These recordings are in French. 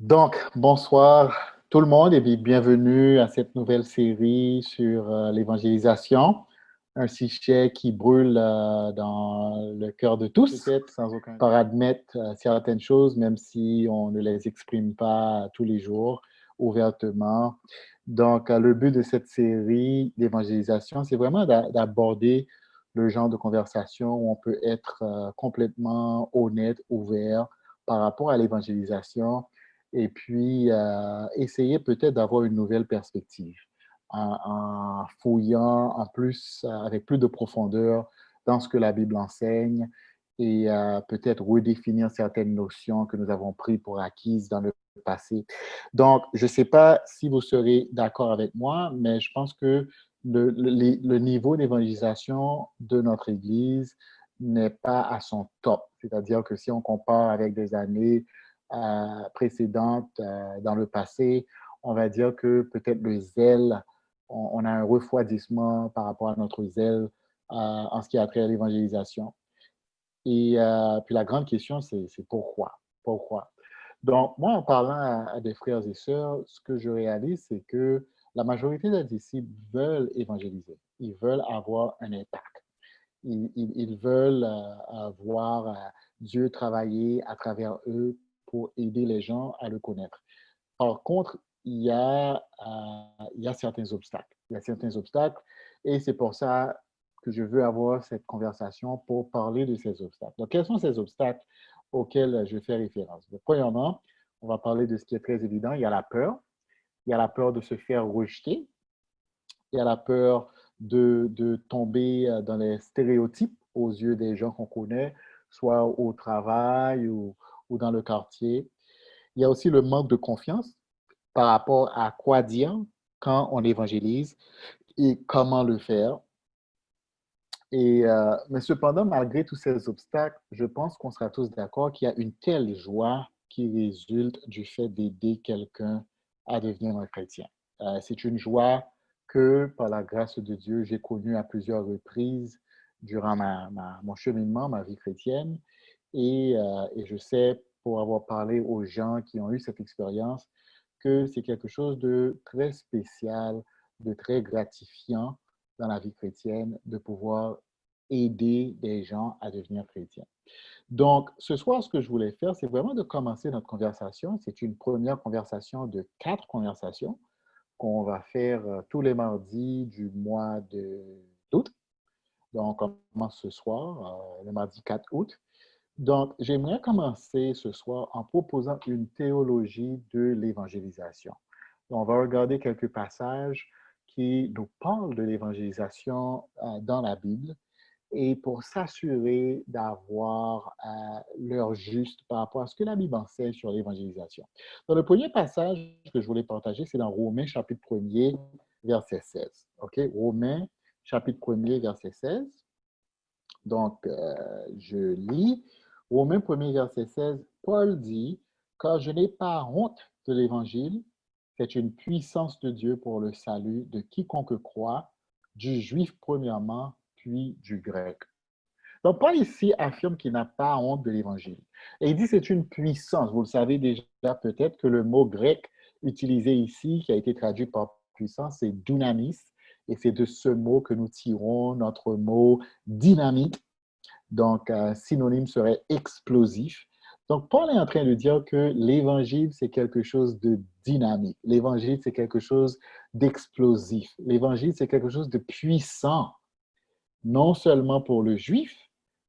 Donc, bonsoir tout le monde et bienvenue à cette nouvelle série sur l'évangélisation, un sujet qui brûle dans le cœur de tous, peut-être sans aucun par admettre certaines choses, même si on ne les exprime pas tous les jours ouvertement. Donc, le but de cette série d'évangélisation, c'est vraiment d'aborder le genre de conversation où on peut être complètement honnête, ouvert par rapport à l'évangélisation et puis essayer peut-être d'avoir une nouvelle perspective en fouillant en plus, avec plus de profondeur dans ce que la Bible enseigne et peut-être redéfinir certaines notions que nous avons prises pour acquises dans le passé. Donc, je ne sais pas si vous serez d'accord avec moi, mais je pense que le niveau d'évangélisation de notre Église n'est pas à son top. C'est-à-dire que si on compare avec des années précédentes dans le passé, on va dire que peut-être le zèle, on a un refroidissement par rapport à notre zèle en ce qui a trait à l'évangélisation. Et puis la grande question, c'est pourquoi? Pourquoi? Donc, moi, en parlant à des frères et sœurs, ce que je réalise, c'est que la majorité des disciples veulent évangéliser. Ils veulent avoir un impact. Ils veulent voir Dieu travailler à travers eux pour aider les gens à le connaître. Par contre, il y a certains obstacles. Il y a certains obstacles et c'est pour ça que je veux avoir cette conversation pour parler de ces obstacles. Donc, quels sont ces obstacles auxquels je fais référence? Donc, premièrement, on va parler de ce qui est très évident. Il y a la peur. Il y a la peur de se faire rejeter. Il y a la peur de tomber dans les stéréotypes aux yeux des gens qu'on connaît, soit au travail ou dans le quartier. Il y a aussi le manque de confiance par rapport à quoi dire quand on évangélise et comment le faire. Mais cependant, malgré tous ces obstacles, je pense qu'on sera tous d'accord qu'il y a une telle joie qui résulte du fait d'aider quelqu'un à devenir un chrétien. C'est une joie que, par la grâce de Dieu, j'ai connue à plusieurs reprises durant mon cheminement, ma vie chrétienne. Et je sais, pour avoir parlé aux gens qui ont eu cette expérience, que c'est quelque chose de très spécial, de très gratifiant dans la vie chrétienne, de pouvoir aider des gens à devenir chrétiens. Donc, ce soir, ce que je voulais faire, c'est vraiment de commencer notre conversation. C'est une première conversation de 4 conversations qu'on va faire tous les mardis du mois d'août. Donc, on commence ce soir, le mardi 4 août. Donc, j'aimerais commencer ce soir en proposant une théologie de l'évangélisation. On va regarder quelques passages qui nous parlent de l'évangélisation dans la Bible et pour s'assurer d'avoir l'heure juste par rapport à ce que la Bible enseigne sur l'évangélisation. Dans le premier passage que je voulais partager, c'est dans Romains chapitre 1er, verset 16. OK? Romains chapitre 1er, verset 16. Donc, je lis Romains 1er, verset 16. Paul dit, car je n'ai pas honte de l'évangile, c'est une puissance de Dieu pour le salut de quiconque croit, du juif premièrement, puis du grec. Donc, Paul ici affirme qu'il n'a pas honte de l'évangile. Et il dit que c'est une puissance. Vous le savez déjà peut-être que le mot grec utilisé ici, qui a été traduit par puissance, c'est dunamis. Et c'est de ce mot que nous tirons notre mot dynamique. Donc, synonyme serait explosif. Donc, Paul est en train de dire que l'évangile, c'est quelque chose de dynamique. L'évangile, c'est quelque chose d'explosif. L'évangile, c'est quelque chose de puissant, non seulement pour le juif,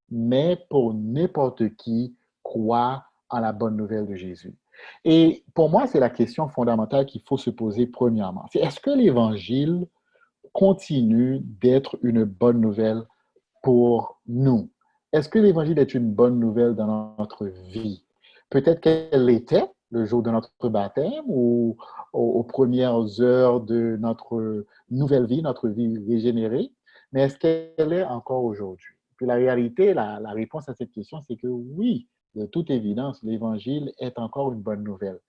mais pour n'importe qui croit en la bonne nouvelle de Jésus. Et pour moi, c'est la question fondamentale qu'il faut se poser premièrement. C'est est-ce que l'évangile continue d'être une bonne nouvelle pour nous? Est-ce que l'Évangile est une bonne nouvelle dans notre vie? Peut-être qu'elle l'était le jour de notre baptême ou aux premières heures de notre nouvelle vie, notre vie régénérée, mais est-ce qu'elle est encore aujourd'hui? Puis la réalité, la réponse à cette question, c'est que oui, de toute évidence, l'Évangile est encore une bonne nouvelle.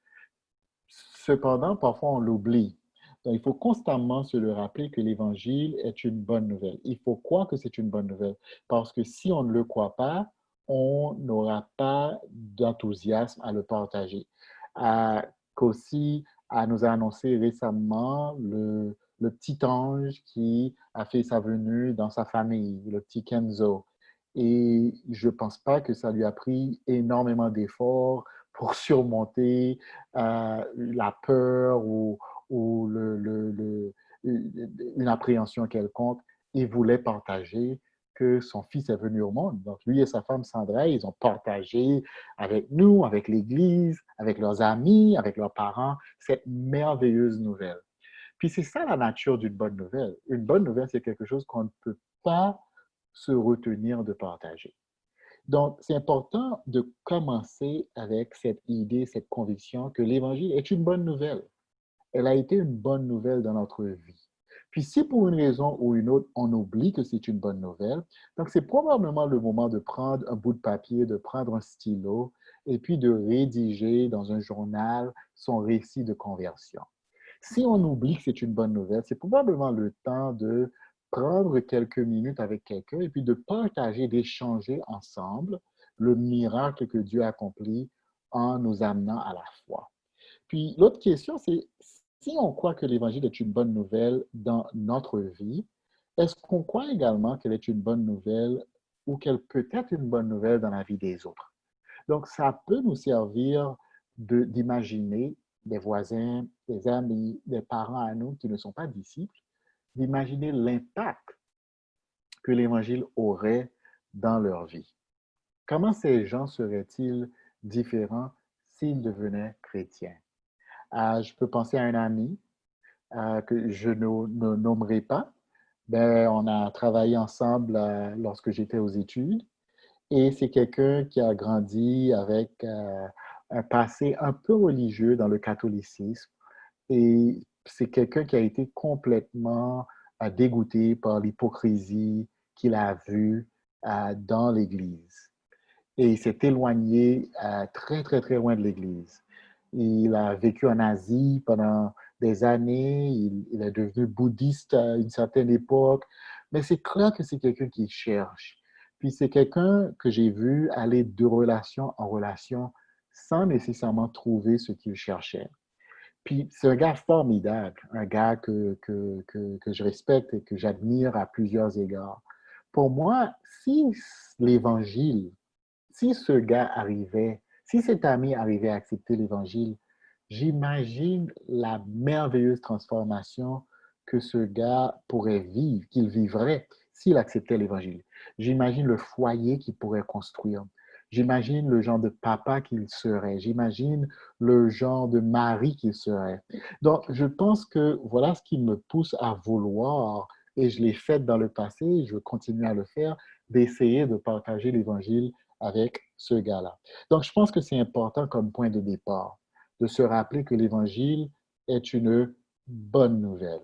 Cependant, parfois on l'oublie. Donc, il faut constamment se le rappeler que l'Évangile est une bonne nouvelle. Il faut croire que c'est une bonne nouvelle. Parce que si on ne le croit pas, on n'aura pas d'enthousiasme à le partager. qu'aussi nous a annoncé récemment le petit ange qui a fait sa venue dans sa famille, le petit Kenzo. Et je ne pense pas que ça lui a pris énormément d'efforts pour surmonter la peur ou une appréhension quelconque. Il voulait partager que son fils est venu au monde. Donc, lui et sa femme Sandra, ils ont partagé avec nous, avec l'Église, avec leurs amis, avec leurs parents, cette merveilleuse nouvelle. Puis c'est ça la nature d'une bonne nouvelle. Une bonne nouvelle, c'est quelque chose qu'on ne peut pas se retenir de partager. Donc, c'est important de commencer avec cette idée, cette conviction que l'Évangile est une bonne nouvelle. Elle a été une bonne nouvelle dans notre vie. Puis si pour une raison ou une autre, on oublie que c'est une bonne nouvelle, donc c'est probablement le moment de prendre un bout de papier, de prendre un stylo et puis de rédiger dans un journal son récit de conversion. Si on oublie que c'est une bonne nouvelle, c'est probablement le temps de prendre quelques minutes avec quelqu'un et puis de partager, d'échanger ensemble le miracle que Dieu a accompli en nous amenant à la foi. Puis l'autre question, c'est si on croit que l'Évangile est une bonne nouvelle dans notre vie, est-ce qu'on croit également qu'elle est une bonne nouvelle ou qu'elle peut être une bonne nouvelle dans la vie des autres? Donc, ça peut nous servir d'imaginer des voisins, des amis, des parents à nous qui ne sont pas disciples, d'imaginer l'impact que l'Évangile aurait dans leur vie. Comment ces gens seraient-ils différents s'ils devenaient chrétiens? Je peux penser à un ami que je ne nommerai pas. Ben, on a travaillé ensemble lorsque j'étais aux études et c'est quelqu'un qui a grandi avec un passé un peu religieux dans le catholicisme et c'est quelqu'un qui a été complètement dégoûté par l'hypocrisie qu'il a vue dans l'Église. Et il s'est éloigné très, très, très loin de l'Église. Il a vécu en Asie pendant des années. Il est devenu bouddhiste à une certaine époque. Mais c'est clair que c'est quelqu'un qui cherche. Puis c'est quelqu'un que j'ai vu aller de relation en relation sans nécessairement trouver ce qu'il cherchait. Puis c'est un gars formidable, un gars que je respecte et que j'admire à plusieurs égards. Pour moi, si l'Évangile si ce gars arrivait, si cet ami arrivait à accepter l'Évangile, j'imagine la merveilleuse transformation que ce gars pourrait vivre, qu'il vivrait s'il acceptait l'Évangile. J'imagine le foyer qu'il pourrait construire. J'imagine le genre de papa qu'il serait. J'imagine le genre de mari qu'il serait. Donc, je pense que voilà ce qui me pousse à vouloir, et je l'ai fait dans le passé, je continue à le faire, d'essayer de partager l'Évangile avec ce gars-là. Donc, je pense que c'est important comme point de départ de se rappeler que l'Évangile est une bonne nouvelle.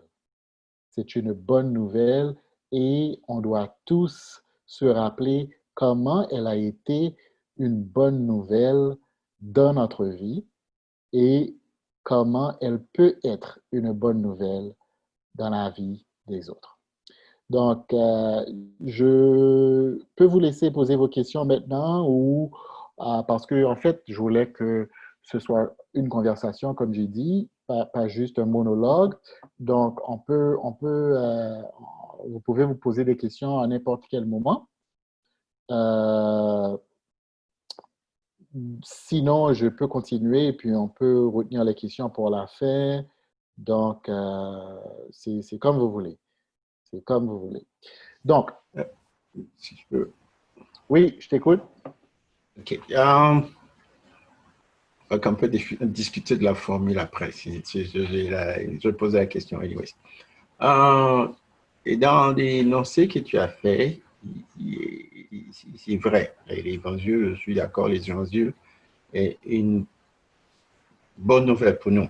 C'est une bonne nouvelle et on doit tous se rappeler comment elle a été une bonne nouvelle dans notre vie et comment elle peut être une bonne nouvelle dans la vie des autres. Donc, je peux vous laisser poser vos questions maintenant ou parce que, en fait, je voulais que ce soit une conversation, comme j'ai dit, pas juste un monologue. Donc, vous pouvez vous poser des questions à n'importe quel moment. Euh, Sinon, je peux continuer et puis on peut retenir les questions pour la fin. Donc, c'est comme vous voulez. C'est comme vous voulez. Donc, Si je peux. oui, je t'écoute. OK. Donc, on peut discuter de la formule après. Je vais poser la question. Anyways. Euh, et dans l'énoncé que tu as fait, c'est vrai. L'évangile, je suis d'accord, l'évangile est une bonne nouvelle pour nous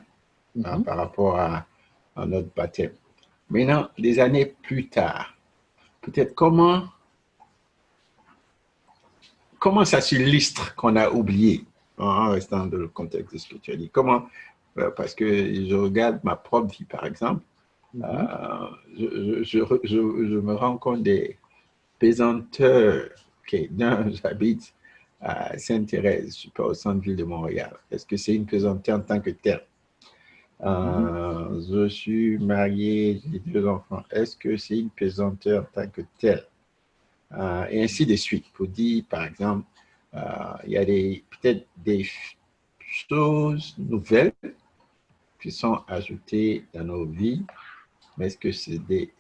Mhm. par rapport à notre baptême. Maintenant, des années plus tard, peut-être comment ça s'illustre qu'on a oublié en restant dans le contexte de ce que tu as dit? Comment, parce que je regarde ma propre vie, par exemple, Mhm. je me rends compte des pesanteurs. Okay, j'habite à Sainte-Thérèse, je suis pas au centre-ville de Montréal. Est-ce que c'est une pesanteur en tant que telle? Je suis marié, j'ai 2 enfants. Est-ce que c'est une pesanteur en tant que telle? Et ainsi de suite. Pour dire, par exemple, il y a peut-être des choses nouvelles qui sont ajoutées dans nos vies, mais est-ce que c'est des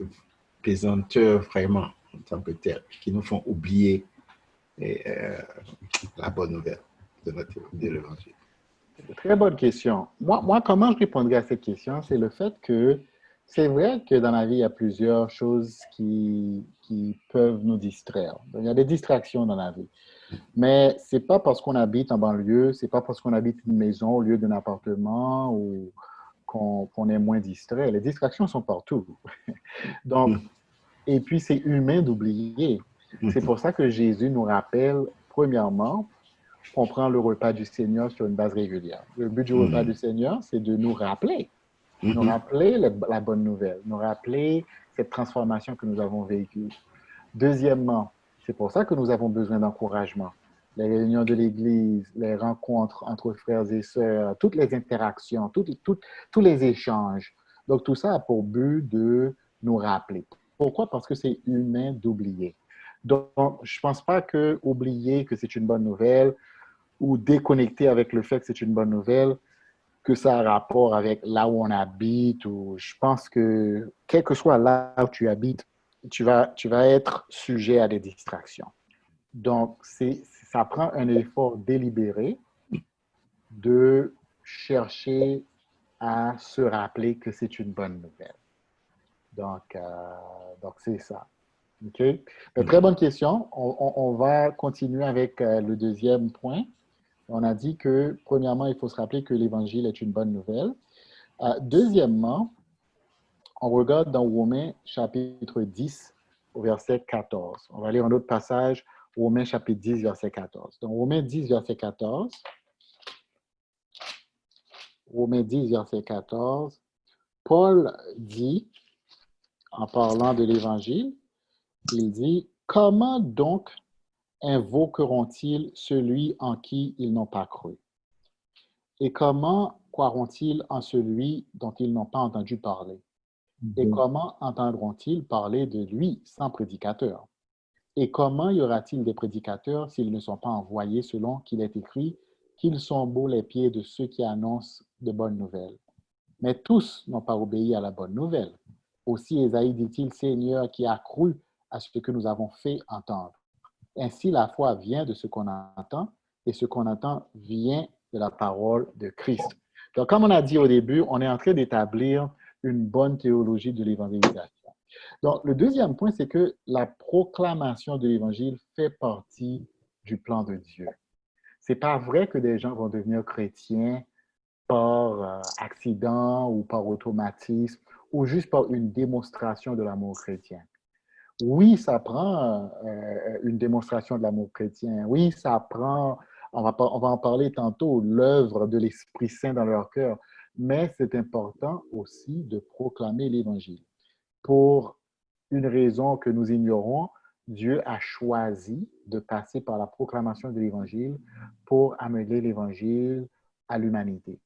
pesanteurs vraiment en tant que telles qui nous font oublier la bonne nouvelle de l'évangile? Très bonne question. Moi, comment je répondrais à cette question, c'est le fait que c'est vrai que dans la vie, il y a plusieurs choses qui peuvent nous distraire. Il y a des distractions dans la vie. Mais c'est pas parce qu'on habite en banlieue, c'est pas parce qu'on habite une maison au lieu d'un appartement ou qu'on est moins distrait. Les distractions sont partout. Donc, et puis c'est humain d'oublier. C'est pour ça que Jésus nous rappelle, premièrement, qu'on prend le repas du Seigneur sur une base régulière. Le but du repas du Seigneur, c'est de nous rappeler la bonne nouvelle, nous rappeler cette transformation que nous avons vécue. Deuxièmement, c'est pour ça que nous avons besoin d'encouragement. Les réunions de l'Église, les rencontres entre frères et sœurs, toutes les interactions, tous les échanges. Donc, tout ça a pour but de nous rappeler. Pourquoi? Parce que c'est humain d'oublier. Donc, je ne pense pas que oublier que c'est une bonne nouvelle ou déconnecter avec le fait que c'est une bonne nouvelle, que ça a rapport avec là où on habite, ou je pense que quel que soit là où tu habites, tu vas être sujet à des distractions. Donc, ça prend un effort délibéré de chercher à se rappeler que c'est une bonne nouvelle. Donc c'est ça. OK? Mais très bonne question. On va continuer avec le deuxième point. On a dit que, premièrement, il faut se rappeler que l'Évangile est une bonne nouvelle. Deuxièmement, on regarde dans Romains chapitre 10 au verset 14. On va lire un autre passage, Romains chapitre 10, verset 14. Donc, Romains 10, verset 14. Romains 10, verset 14. Paul dit, en parlant de l'Évangile, il dit, comment donc invoqueront-ils celui en qui ils n'ont pas cru? Et comment croiront-ils en celui dont ils n'ont pas entendu parler? Et comment entendront-ils parler de lui sans prédicateur? Et comment y aura-t-il des prédicateurs s'ils ne sont pas envoyés selon qu'il est écrit qu'ils sont beaux les pieds de ceux qui annoncent de bonnes nouvelles? Mais tous n'ont pas obéi à la bonne nouvelle. Aussi Ésaïe dit-il, Seigneur, qui a cru à ce que nous avons fait entendre. Ainsi, la foi vient de ce qu'on entend, et ce qu'on entend vient de la parole de Christ. Donc, comme on a dit au début, on est en train d'établir une bonne théologie de l'évangélisation. Donc, le deuxième point, c'est que la proclamation de l'évangile fait partie du plan de Dieu. C'est pas vrai que des gens vont devenir chrétiens par accident ou par automatisme ou juste par une démonstration de l'amour chrétien. Oui, ça prend une démonstration de l'amour chrétien. Oui, ça prend, on va en parler tantôt, l'œuvre de l'Esprit Saint dans leur cœur. Mais c'est important aussi de proclamer l'Évangile. Pour une raison que nous ignorons, Dieu a choisi de passer par la proclamation de l'Évangile pour amener l'Évangile à l'humanité.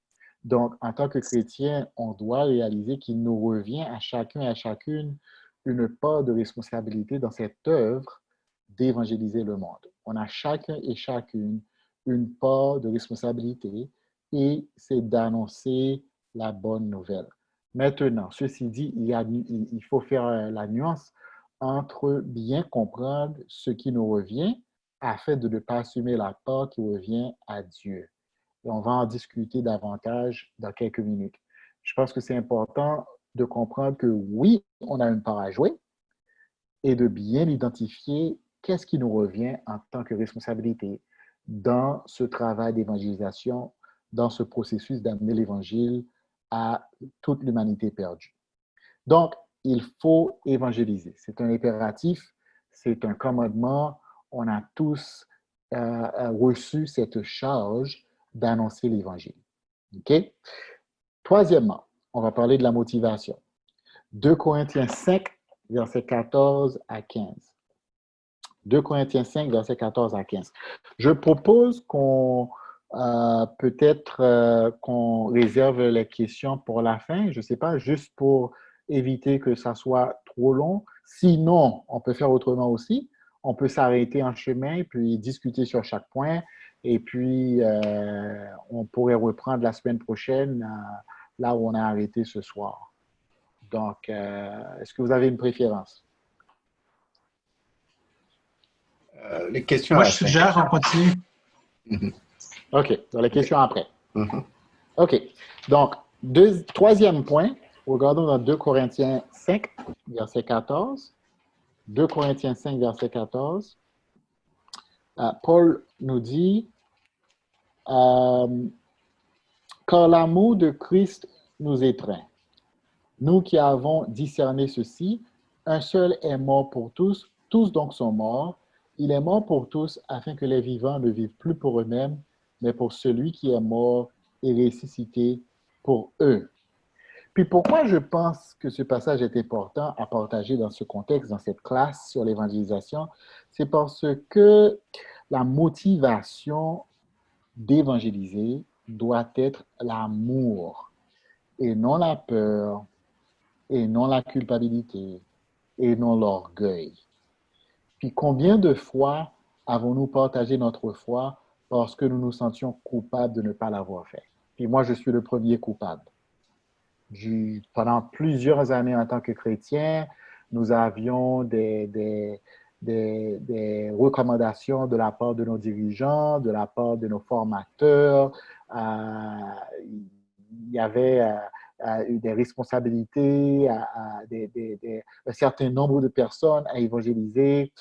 Donc, en tant que chrétien, on doit réaliser qu'il nous revient à chacun et à chacune une part de responsabilité dans cette œuvre d'évangéliser le monde. On a chacun et chacune une part de responsabilité et c'est d'annoncer la bonne nouvelle. Maintenant, ceci dit, il faut faire la nuance entre bien comprendre ce qui nous revient afin de ne pas assumer la part qui revient à Dieu. Et on va en discuter davantage dans quelques minutes. Je pense que c'est important de comprendre que oui, on a une part à jouer et de bien identifier qu'est-ce qui nous revient en tant que responsabilité dans ce travail d'évangélisation, dans ce processus d'amener l'Évangile à toute l'humanité perdue. Donc, il faut évangéliser. C'est un impératif, c'est un commandement. On a tous reçu cette charge d'annoncer l'Évangile. OK? Troisièmement, on va parler de la motivation. 2 Corinthiens 5, versets 14 à 15. 2 Corinthiens 5, versets 14 à 15. Je propose qu'on Peut-être qu'on réserve les questions pour la fin, je ne sais pas, juste pour éviter que ça soit trop long. Sinon, on peut faire autrement aussi. On peut s'arrêter en chemin, puis discuter sur chaque point, et puis on pourrait reprendre la semaine prochaine là où on a arrêté ce soir. Donc, est-ce que vous avez une préférence? Les questions à Moi, la je fin. suggère qu'on continue. Mhm. OK, dans les questions après. Mhm. OK. Donc, troisième point, regardons dans 2 Corinthiens 5, verset 14. 2 Corinthiens 5, verset 14. Paul nous dit, car l'amour de Christ nous étreint. Nous qui avons discerné ceci, un seul est mort pour tous, tous donc sont morts. Il est mort pour tous afin que les vivants ne vivent plus pour eux-mêmes, mais pour celui qui est mort et ressuscité pour eux. Puis pourquoi je pense que ce passage est important à partager dans ce contexte, dans cette classe sur l'évangélisation, c'est parce que la motivation d'évangéliser doit être l'amour et non la peur et non la culpabilité et non l'orgueil. Puis combien de fois avons-nous partagé notre foi parce que nous nous sentions coupables de ne pas l'avoir fait? Puis moi, je suis le premier coupable. Pendant plusieurs années en tant que chrétien, nous avions des recommandations de la part de nos dirigeants, de la part de nos formateurs. Il y avait des responsabilités, un certain nombre de personnes à évangéliser.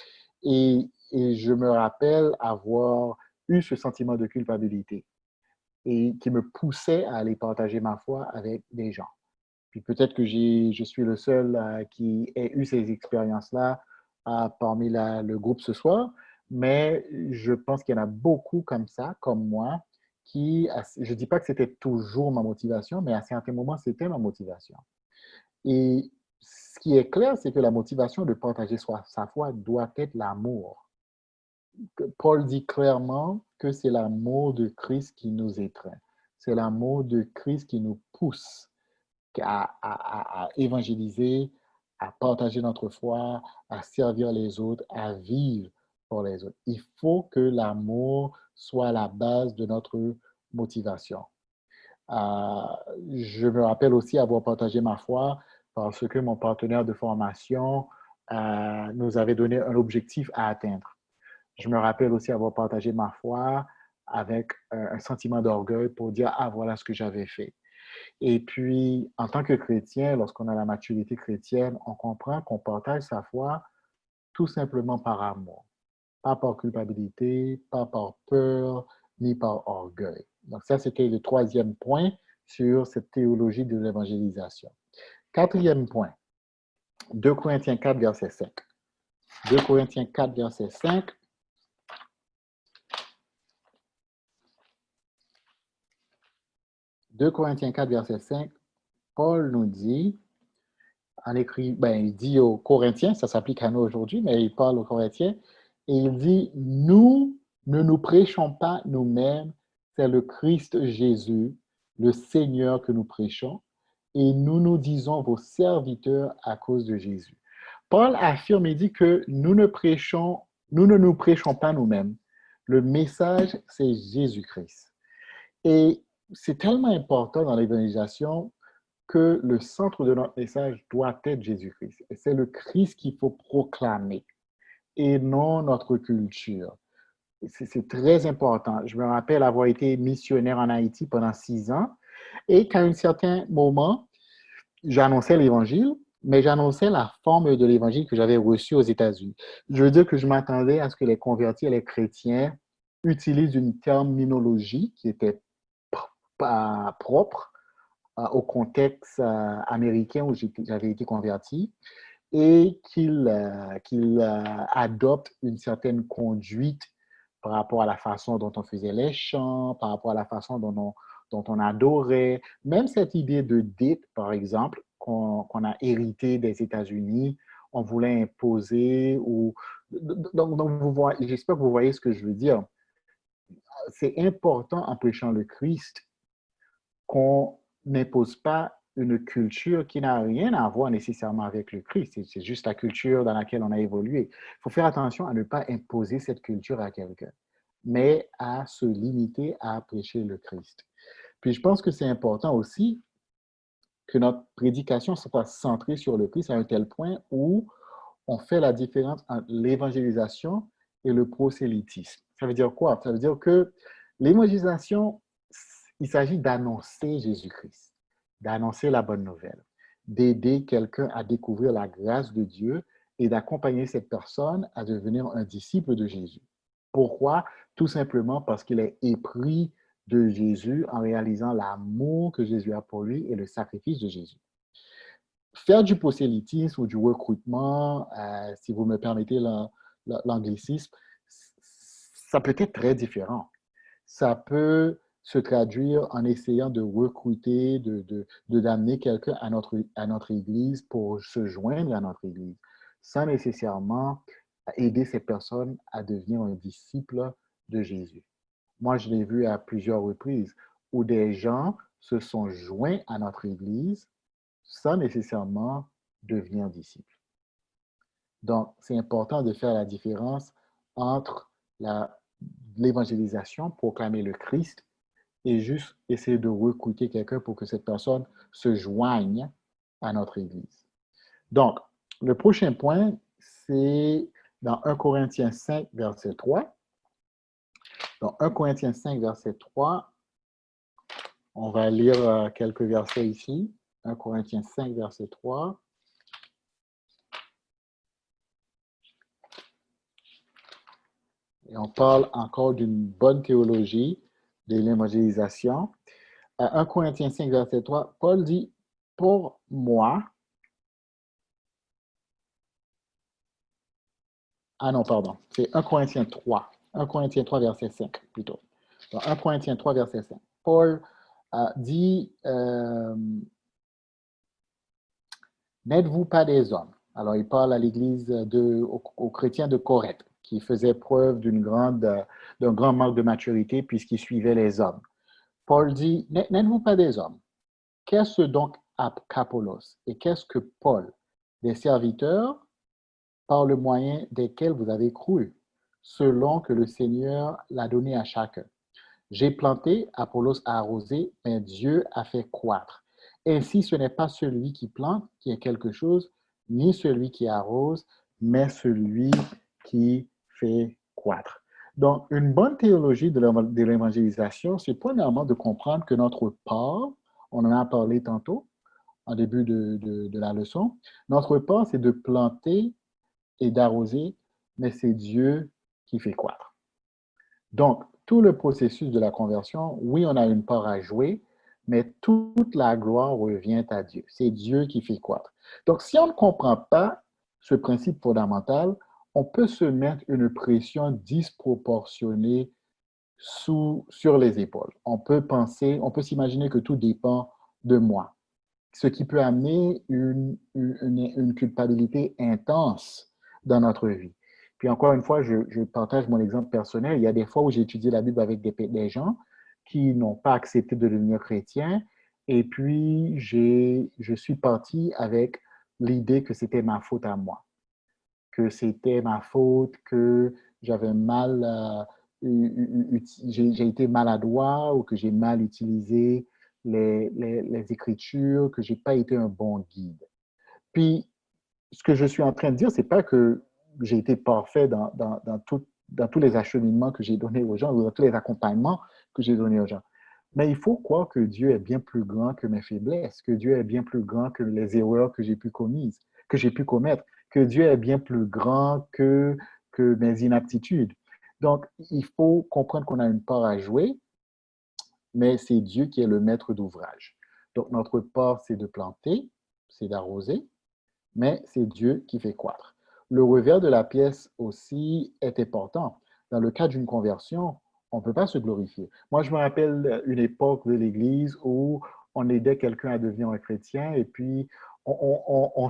Et je me rappelle avoir eu ce sentiment de culpabilité et qui me poussait à aller partager ma foi avec des gens. Puis peut-être que je suis le seul qui ait eu ces expériences-là parmi le groupe ce soir, mais je pense qu'il y en a beaucoup comme ça, comme moi, je ne dis pas que c'était toujours ma motivation, mais à certains moments, c'était ma motivation. Et ce qui est clair, c'est que la motivation de partager sa foi doit être l'amour. Paul dit clairement que c'est l'amour de Christ qui nous étreint. C'est l'amour de Christ qui nous pousse à évangéliser, à partager notre foi, à servir les autres, à vivre pour les autres. Il faut que l'amour soit la base de notre motivation. Euh, je me rappelle aussi avoir partagé ma foi parce que mon partenaire de formation nous avait donné un objectif à atteindre. Je me rappelle aussi avoir partagé ma foi avec un sentiment d'orgueil pour dire, ah, voilà ce que j'avais fait. Et puis, en tant que chrétien, lorsqu'on a la maturité chrétienne, on comprend qu'on partage sa foi tout simplement par amour, pas par culpabilité, pas par peur, ni par orgueil. Donc ça, c'était le troisième point sur cette théologie de l'évangélisation. Quatrième point, 2 Corinthiens 4, verset 5. 2 Corinthiens 4, verset 5. « 2 Corinthiens 4, verset 5, Paul nous dit, il dit aux Corinthiens, ça s'applique à nous aujourd'hui, mais il parle aux Corinthiens, et il dit, nous ne nous prêchons pas nous-mêmes, c'est le Christ Jésus, le Seigneur que nous prêchons, et nous nous disons vos serviteurs à cause de Jésus. Paul affirme et dit que nous ne nous prêchons pas nous-mêmes. Le message, c'est Jésus-Christ. Et c'est tellement important dans l'évangélisation que le centre de notre message doit être Jésus-Christ. Et c'est le Christ qu'il faut proclamer et non notre culture. C'est très important. Je me rappelle avoir été missionnaire en Haïti pendant 6 ans et qu'à un certain moment, j'annonçais l'Évangile, mais j'annonçais la forme de l'Évangile que j'avais reçue aux États-Unis. Je veux dire que je m'attendais à ce que les convertis et les chrétiens utilisent une terminologie qui était propre au contexte américain où j'avais été converti et qu'il adopte une certaine conduite par rapport à la façon dont on faisait les chants, par rapport à la façon dont on adorait. Même cette idée de date, par exemple, qu'on a hérité des États-Unis, on voulait imposer. Donc j'espère que vous voyez ce que je veux dire. c'est important en prêchant le Christ qu'on n'impose pas une culture qui n'a rien à voir nécessairement avec le Christ. C'est juste la culture dans laquelle on a évolué. Il faut faire attention à ne pas imposer cette culture à quelqu'un, mais à se limiter à prêcher le Christ. Puis je pense que c'est important aussi que notre prédication soit centrée sur le Christ à un tel point où on fait la différence entre l'évangélisation et le prosélytisme. Ça veut dire quoi? Ça veut dire que l'évangélisation, il s'agit d'annoncer Jésus-Christ, d'annoncer la bonne nouvelle, d'aider quelqu'un à découvrir la grâce de Dieu et d'accompagner cette personne à devenir un disciple de Jésus. Pourquoi? Tout simplement parce qu'il est épris de Jésus en réalisant l'amour que Jésus a pour lui et le sacrifice de Jésus. Faire du prosélytisme ou du recrutement, si vous me permettez l'anglicisme, ça peut être très différent. Ça peut se traduire en essayant de recruter, d'amener quelqu'un à notre Église pour se joindre à notre Église, sans nécessairement aider ces personnes à devenir un disciple de Jésus. Moi, je l'ai vu à plusieurs reprises où des gens se sont joints à notre Église sans nécessairement devenir disciple. Donc, c'est important de faire la différence entre l'évangélisation, proclamer le Christ, et juste essayer de recruter quelqu'un pour que cette personne se joigne à notre Église. Donc, le prochain point, c'est dans 1 Corinthiens 5, verset 3. Dans 1 Corinthiens 5, verset 3, on va lire quelques versets ici. 1 Corinthiens 5, verset 3. Et on parle encore d'une bonne théologie de l'évangélisation. À 1 Corinthiens 5, verset 3, Paul dit, pour moi, ah non, pardon, c'est 1 Corinthiens 3, 1 Corinthiens 3, verset 5 plutôt. Dans 1 Corinthiens 3, verset 5, Paul dit, n'êtes-vous pas des hommes? Alors, il parle à l'église, aux chrétiens de Corinthe, qui faisaient preuve d'un grand manque de maturité puisqu'ils suivaient les hommes. Paul dit, n'êtes-vous pas des hommes? Qu'est-ce donc qu'Apollos? Et qu'est-ce que Paul? Des serviteurs par le moyen desquels vous avez cru, selon que le Seigneur l'a donné à chacun. J'ai planté, Apollos a arrosé, mais Dieu a fait croître. Ainsi, ce n'est pas celui qui plante qui est quelque chose, ni celui qui arrose, mais celui qui fait croître. Donc, une bonne théologie de l'évangélisation, c'est premièrement de comprendre que notre part, on en a parlé tantôt, en début de la leçon, notre part, c'est de planter et d'arroser, mais c'est Dieu qui fait croître. Donc, tout le processus de la conversion, oui, on a une part à jouer, mais toute la gloire revient à Dieu. C'est Dieu qui fait croître. Donc, si on ne comprend pas ce principe fondamental, on peut se mettre une pression disproportionnée sur les épaules. On peut s'imaginer que tout dépend de moi, ce qui peut amener une culpabilité intense dans notre vie. Puis encore une fois, je partage mon exemple personnel. Il y a des fois où j'ai étudié la Bible avec des gens qui n'ont pas accepté de devenir chrétiens. Et puis, je suis parti avec l'idée que c'était ma faute à moi, que c'était ma faute, que j'avais j'ai été maladroit ou que j'ai mal utilisé les Écritures, que je n'ai pas été un bon guide. Puis, ce que je suis en train de dire, c'est pas que j'ai été parfait dans tous les acheminements que j'ai donnés aux gens ou dans tous les accompagnements que j'ai donnés aux gens. Mais il faut croire que Dieu est bien plus grand que mes faiblesses, que Dieu est bien plus grand que les erreurs que j'ai pu commettre, que Dieu est bien plus grand que mes inaptitudes. Donc, il faut comprendre qu'on a une part à jouer, mais c'est Dieu qui est le maître d'ouvrage. Donc, notre part, c'est de planter, c'est d'arroser, mais c'est Dieu qui fait croître. Le revers de la pièce aussi est important. Dans le cas d'une conversion, on ne peut pas se glorifier. Moi, je me rappelle une époque de l'Église où on aidait quelqu'un à devenir un chrétien et puis on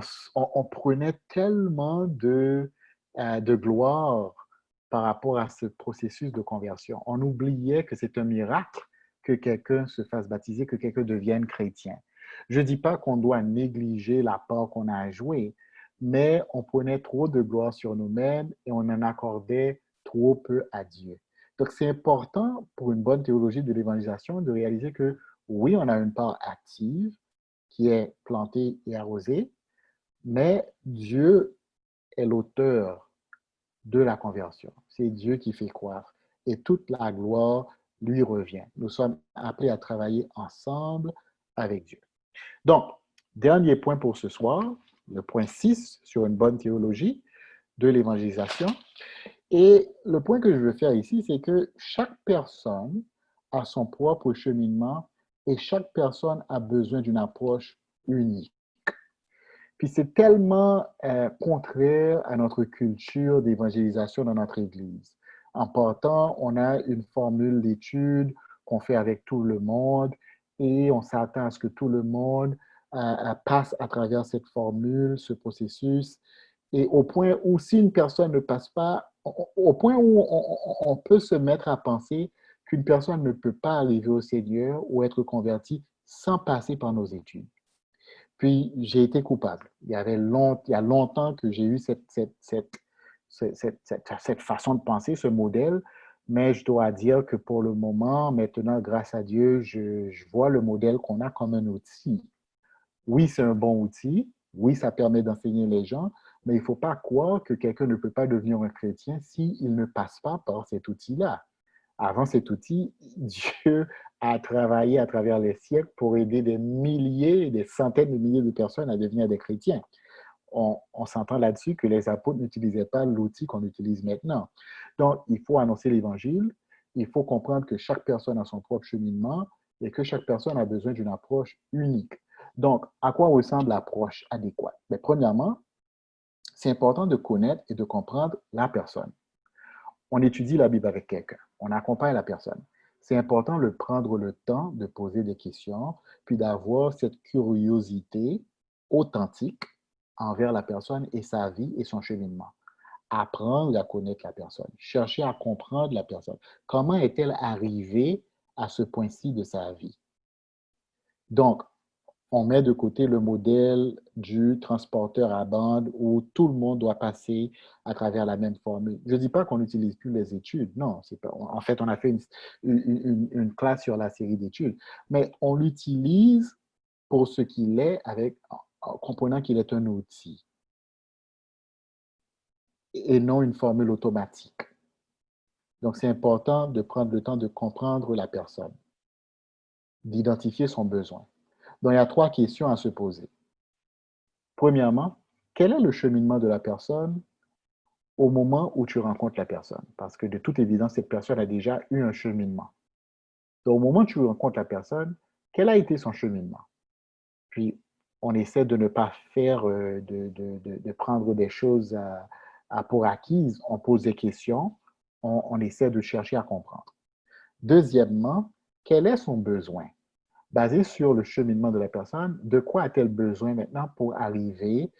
prenait tellement de gloire par rapport à ce processus de conversion. On oubliait que c'est un miracle que quelqu'un se fasse baptiser, que quelqu'un devienne chrétien. Je ne dis pas qu'on doit négliger la part qu'on a à jouer, mais on prenait trop de gloire sur nous-mêmes et on en accordait trop peu à Dieu. Donc, c'est important pour une bonne théologie de l'évangélisation de réaliser que oui, on a une part active qui est plantée et arrosée, mais Dieu est l'auteur de la conversion. C'est Dieu qui fait croire et toute la gloire lui revient. Nous sommes appelés à travailler ensemble avec Dieu. Donc, dernier point pour ce soir, le point 6 sur une bonne théologie de l'évangélisation. Et le point que je veux faire ici, c'est que chaque personne a son propre cheminement et chaque personne a besoin d'une approche unique. Puis c'est tellement contraire à notre culture d'évangélisation dans notre Église. En partant, on a une formule d'étude qu'on fait avec tout le monde et on s'attend à ce que tout le monde passe à travers cette formule, ce processus. Et au point où si une personne ne passe pas, au point où on peut se mettre à penser qu'une personne ne peut pas arriver au Seigneur ou être convertie sans passer par nos études. Puis, j'ai été coupable. Il y a longtemps que j'ai eu cette façon de penser, ce modèle, mais je dois dire que pour le moment, maintenant, grâce à Dieu, je vois le modèle qu'on a comme un outil. Oui, c'est un bon outil. Oui, ça permet d'enseigner les gens, mais il ne faut pas croire que quelqu'un ne peut pas devenir un chrétien s'il ne passe pas par cet outil-là. Avant cet outil, Dieu a travaillé à travers les siècles pour aider des milliers, des centaines de milliers de personnes à devenir des chrétiens. On s'entend là-dessus que les apôtres n'utilisaient pas l'outil qu'on utilise maintenant. Donc, il faut annoncer l'Évangile, il faut comprendre que chaque personne a son propre cheminement et que chaque personne a besoin d'une approche unique. Donc, à quoi ressemble l'approche adéquate? Mais premièrement, c'est important de connaître et de comprendre la personne. On étudie la Bible avec quelqu'un, on accompagne la personne. C'est important de prendre le temps de poser des questions, puis d'avoir cette curiosité authentique envers la personne et sa vie et son cheminement. Apprendre à connaître la personne, chercher à comprendre la personne. Comment est-elle arrivée à ce point-ci de sa vie? Donc, on met de côté le modèle du transporteur à bande où tout le monde doit passer à travers la même formule. Je ne dis pas qu'on n'utilise plus les études, non. Pas, en fait, on a fait une classe sur la série d'études, mais on l'utilise pour ce qu'il est en comprenant qu'il est un outil et non une formule automatique. Donc, c'est important de prendre le temps de comprendre la personne, d'identifier son besoin. Donc, il y a 3 questions à se poser. Premièrement, quel est le cheminement de la personne au moment où tu rencontres la personne? Parce que de toute évidence, cette personne a déjà eu un cheminement. Donc, au moment où tu rencontres la personne, quel a été son cheminement? Puis, on essaie de ne pas faire, de prendre des choses pour acquises. On pose des questions, on essaie de chercher à comprendre. Deuxièmement, quel est son besoin? Basé sur le cheminement de la personne, de quoi a-t-elle besoin maintenant pour arriver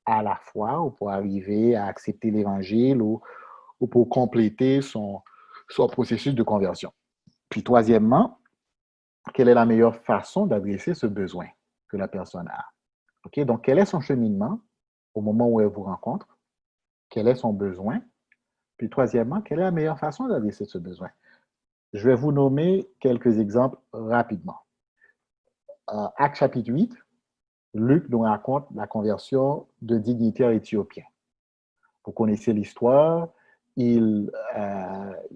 à la foi ou pour arriver à accepter l'Évangile ou pour compléter son processus de conversion. Puis troisièmement, quelle est la meilleure façon d'adresser ce besoin que la personne a? OK? Donc, quel est son cheminement au moment où elle vous rencontre? Quel est son besoin? Puis troisièmement, quelle est la meilleure façon d'adresser ce besoin? Je vais vous nommer quelques exemples rapidement. Acte chapitre 8, Luc nous raconte la conversion de dignitaires éthiopiens. Vous connaissez l'histoire. Il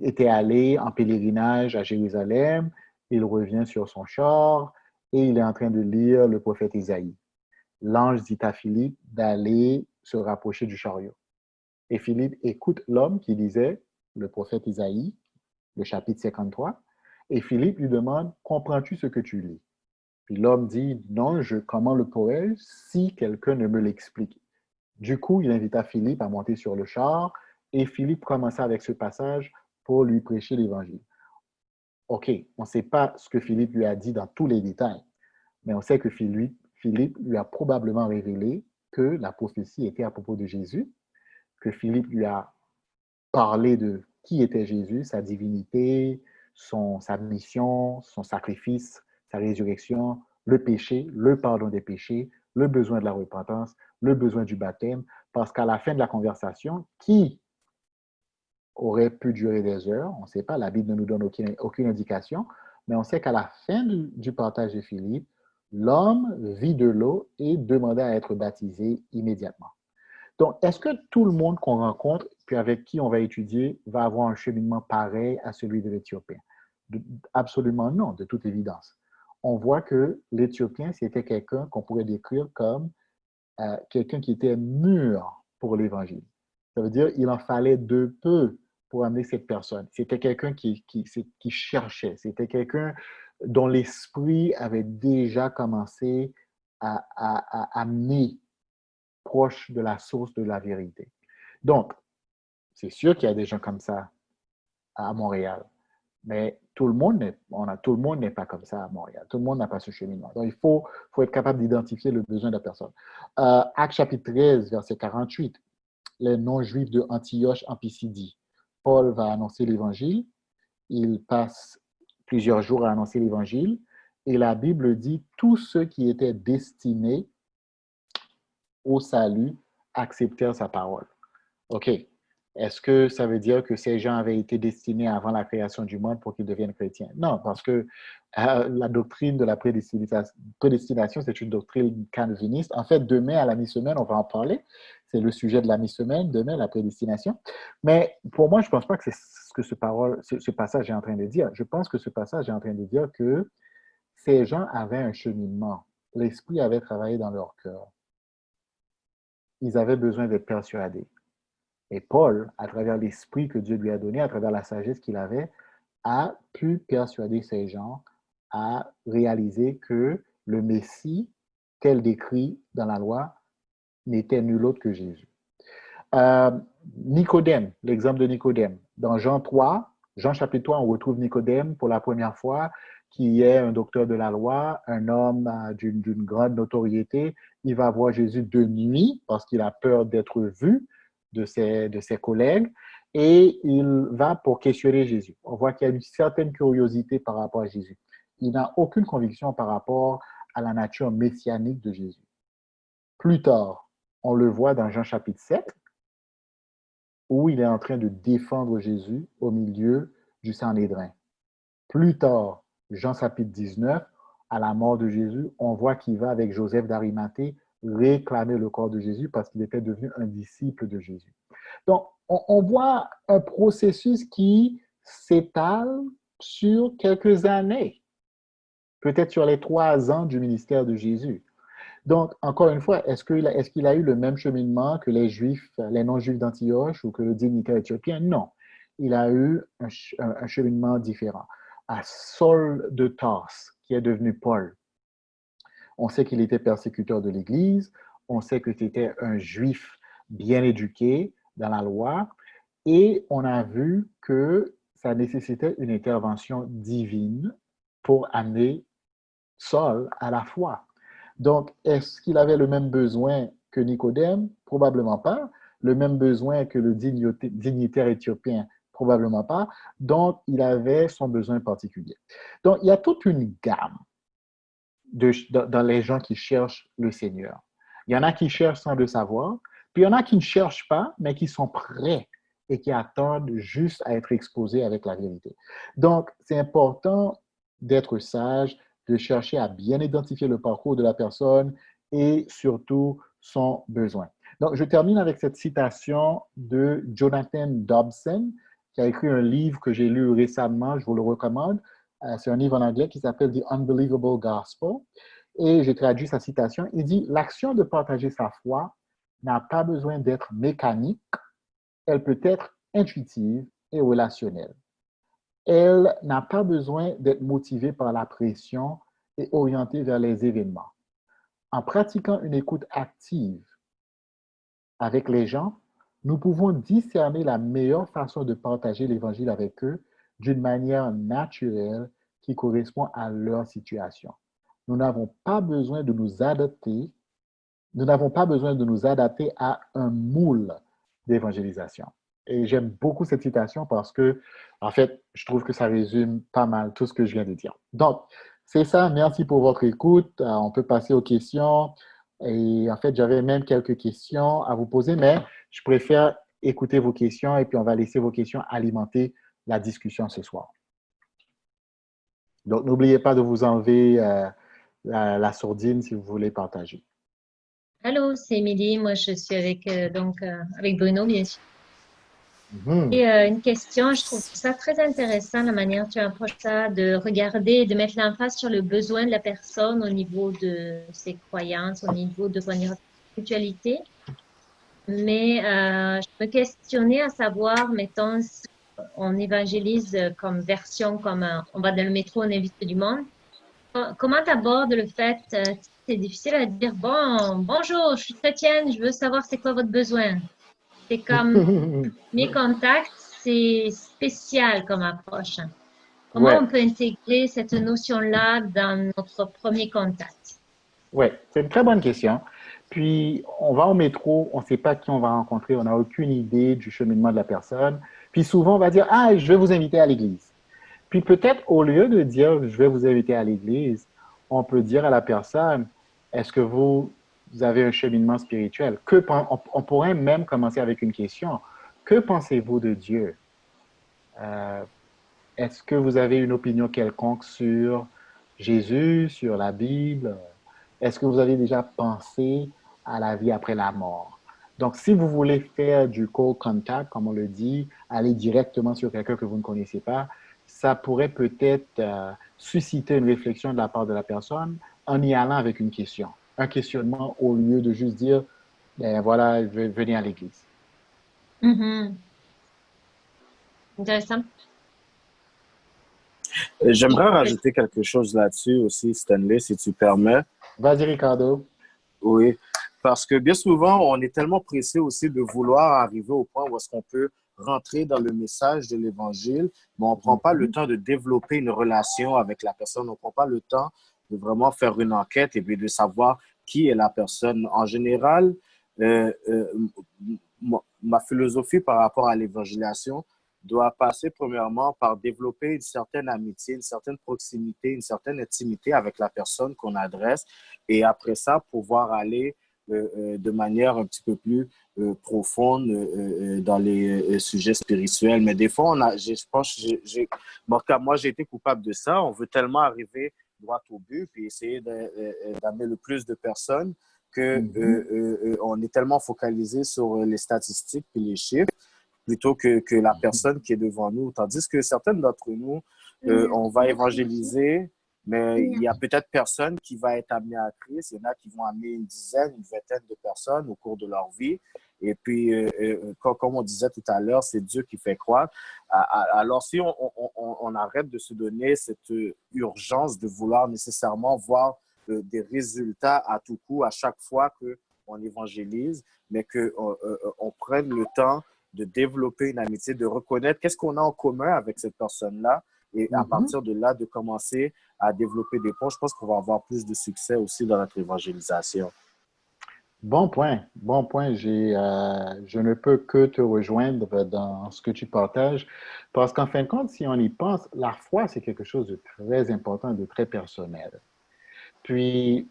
était allé en pèlerinage à Jérusalem. Il revient sur son char et il est en train de lire le prophète Isaïe. L'ange dit à Philippe d'aller se rapprocher du chariot. Et Philippe écoute l'homme qui lisait le prophète Isaïe, le chapitre 53, et Philippe lui demande, comprends-tu ce que tu lis? Puis l'homme dit, non, comment le pourrais-je si quelqu'un ne me l'explique? Du coup, il invita Philippe à monter sur le char et Philippe commença avec ce passage pour lui prêcher l'Évangile. OK, on ne sait pas ce que Philippe lui a dit dans tous les détails, mais on sait que Philippe lui a probablement révélé que la prophétie était à propos de Jésus, que Philippe lui a parler de qui était Jésus, sa divinité, sa mission, son sacrifice, sa résurrection, le péché, le pardon des péchés, le besoin de la repentance, le besoin du baptême, parce qu'à la fin de la conversation, qui aurait pu durer des heures, on ne sait pas, la Bible ne nous donne aucune indication, mais on sait qu'à la fin du partage de Philippe, l'homme vit de l'eau et demandait à être baptisé immédiatement. Donc, est-ce que tout le monde qu'on rencontre, puis avec qui on va étudier, va avoir un cheminement pareil à celui de l'Éthiopien? Absolument non, de toute évidence. On voit que l'Éthiopien, c'était quelqu'un qu'on pourrait décrire comme quelqu'un qui était mûr pour l'Évangile. Ça veut dire qu'il en fallait de peu pour amener cette personne. C'était quelqu'un qui cherchait, c'était quelqu'un dont l'esprit avait déjà commencé à amener proche de la source de la vérité. Donc, c'est sûr qu'il y a des gens comme ça à Montréal, mais tout le monde n'est pas comme ça à Montréal. Tout le monde n'a pas ce cheminement. Donc, il faut être capable d'identifier le besoin de la personne. Acte chapitre 13, verset 48, les non-juifs de Antioche en Pisidie. Paul va annoncer l'Évangile. Il passe plusieurs jours à annoncer l'Évangile. Et la Bible dit, tous ceux qui étaient destinés au salut acceptèrent sa parole. OK. Est-ce que ça veut dire que ces gens avaient été destinés avant la création du monde pour qu'ils deviennent chrétiens? Non, parce que la doctrine de la prédestination, c'est une doctrine calviniste. En fait, demain, à la mi-semaine, on va en parler. C'est le sujet de la mi-semaine, demain, la prédestination. Mais pour moi, je ne pense pas que c'est ce que ce passage est en train de dire. Je pense que ce passage est en train de dire que ces gens avaient un cheminement. L'Esprit avait travaillé dans leur cœur. Ils avaient besoin d'être persuadés. Et Paul, à travers l'esprit que Dieu lui a donné, à travers la sagesse qu'il avait, a pu persuader ces gens à réaliser que le Messie, tel décrit dans la loi, n'était nul autre que Jésus. Euh, Nicodème, l'exemple de Nicodème. Dans Jean 3, Jean chapitre 3, on retrouve Nicodème pour la première fois, qui est un docteur de la loi, un homme d'une grande notoriété. Il va voir Jésus de nuit parce qu'il a peur d'être vu de ses collègues et il va pour questionner Jésus. On voit qu'il y a une certaine curiosité par rapport à Jésus. Il n'a aucune conviction par rapport à la nature messianique de Jésus. Plus tard, on le voit dans Jean chapitre 7, où il est en train de défendre Jésus au milieu du Sanhédrin. Plus tard, Jean chapitre 19, à la mort de Jésus, on voit qu'il va avec Joseph d'Arimathée réclamer le corps de Jésus parce qu'il était devenu un disciple de Jésus. Donc, on voit un processus qui s'étale sur quelques années, peut-être sur les 3 ans du ministère de Jésus. Donc, encore une fois, est-ce qu'il a eu le même cheminement que les Juifs, les non-Juifs d'Antioche ou que le dignitaire éthiopien? Non. Il a eu un cheminement différent. À Saul de Tarse, qui est devenu Paul, on sait qu'il était persécuteur de l'Église, on sait que c'était un Juif bien éduqué dans la loi, et on a vu que ça nécessitait une intervention divine pour amener Saul à la foi. Donc, est-ce qu'il avait le même besoin que Nicodème? Probablement pas. Le même besoin que le dignitaire éthiopien? Probablement pas. Donc, il avait son besoin particulier. Donc, il y a toute une gamme dans les gens qui cherchent le Seigneur. Il y en a qui cherchent sans le savoir, puis il y en a qui ne cherchent pas, mais qui sont prêts et qui attendent juste à être exposés avec la vérité. Donc, c'est important d'être sage, de chercher à bien identifier le parcours de la personne et surtout son besoin. Donc, je termine avec cette citation de Jonathan Dobson, qui a écrit un livre que j'ai lu récemment, je vous le recommande. C'est un livre en anglais qui s'appelle The Unbelievable Gospel. Et j'ai traduit sa citation. Il dit, l'action de partager sa foi n'a pas besoin d'être mécanique, elle peut être intuitive et relationnelle. Elle n'a pas besoin d'être motivée par la pression et orientée vers les événements. En pratiquant une écoute active avec les gens, nous pouvons discerner la meilleure façon de partager l'Évangile avec eux d'une manière naturelle qui correspond à leur situation. Nous n'avons pas besoin de nous adapter, nous n'avons pas besoin de nous adapter à un moule d'évangélisation. Et j'aime beaucoup cette citation parce que, en fait, je trouve que ça résume pas mal tout ce que je viens de dire. Donc, c'est ça. Merci pour votre écoute. On peut passer aux questions. Et en fait, j'avais même quelques questions à vous poser, mais je préfère écouter vos questions et puis on va laisser vos questions alimenter la discussion ce soir. Donc, n'oubliez pas de vous enlever la sourdine si vous voulez partager. Allô, c'est Émilie. Moi, je suis avec Bruno, bien sûr. Mhm. Et une question, je trouve ça très intéressant, la manière dont tu approches ça, de regarder, de mettre l'emphase sur le besoin de la personne au niveau de ses croyances, au niveau de sa spiritualité. Mais je me questionnais à savoir, mettons, si on évangélise comme version, on va dans le métro, on invite du monde. Comment tu abordes le fait, c'est difficile à dire, bon, bonjour, je suis chrétienne, je veux savoir c'est quoi votre besoin. C'est comme mes contacts, c'est spécial comme approche. Comment Ouais, on peut intégrer cette notion-là dans notre premier contact? ouais, c'est une très bonne question. Puis, on va au métro, on ne sait pas qui on va rencontrer, on n'a aucune idée du cheminement de la personne. Puis souvent, on va dire, ah, je vais vous inviter à l'église. Puis peut-être, au lieu de dire, je vais vous inviter à l'église, on peut dire à la personne, est-ce que vous avez un cheminement spirituel? On pourrait même commencer avec une question. Que pensez-vous de Dieu? Euh, Est-ce que vous avez une opinion quelconque sur Jésus, sur la Bible? Est-ce que vous avez déjà pensé à la vie après la mort? Donc, si vous voulez faire du cold contact, comme on le dit, aller directement sur quelqu'un que vous ne connaissez pas, ça pourrait peut-être susciter une réflexion de la part de la personne en y allant avec une question, un questionnement au lieu de juste dire, ben voilà, venez à l'église. Mhm. Intéressant. J'aimerais rajouter quelque chose là-dessus aussi, Stanley, si tu permets. Vas-y, Ricardo. Oui, parce que bien souvent, on est tellement pressé aussi de vouloir arriver au point où est-ce qu'on peut rentrer dans le message de l'Évangile, mais on ne prend pas le temps de développer une relation avec la personne, on ne prend pas le temps de vraiment faire une enquête et puis de savoir qui est la personne. En général, euh, euh, ma philosophie par rapport à l'évangélisation doit passer premièrement par développer une certaine amitié, une certaine proximité, une certaine intimité avec la personne qu'on adresse et après ça, pouvoir aller de manière un petit peu plus profonde dans les sujets spirituels. Mais des fois, je pense, bon, moi, j'ai été coupable de ça. On veut tellement arriver droit au but puis essayer d'amener le plus de personnes que on est tellement focalisé sur les statistiques et les chiffres plutôt que la personne qui est devant nous. Tandis que certaines d'entre nous, on va évangéliser, mais il y a peut-être personne qui va être amené à Christ. Il y en a qui vont amener une dizaine, une vingtaine de personnes au cours de leur vie. Et puis, comme on disait tout à l'heure, c'est Dieu qui fait croître. Alors, si on arrête de se donner cette urgence de vouloir nécessairement voir des résultats à tout coup, à chaque fois qu'on évangélise, mais qu'on prenne le temps de développer une amitié, de reconnaître qu'est-ce qu'on a en commun avec cette personne-là et à partir de là, de commencer à développer des ponts. Je pense qu'on va avoir plus de succès aussi dans notre évangélisation. Bon point, bon point. Je ne peux que te rejoindre dans ce que tu partages parce qu'en fin de compte, si on y pense, la foi, c'est quelque chose de très important, de très personnel. Puis,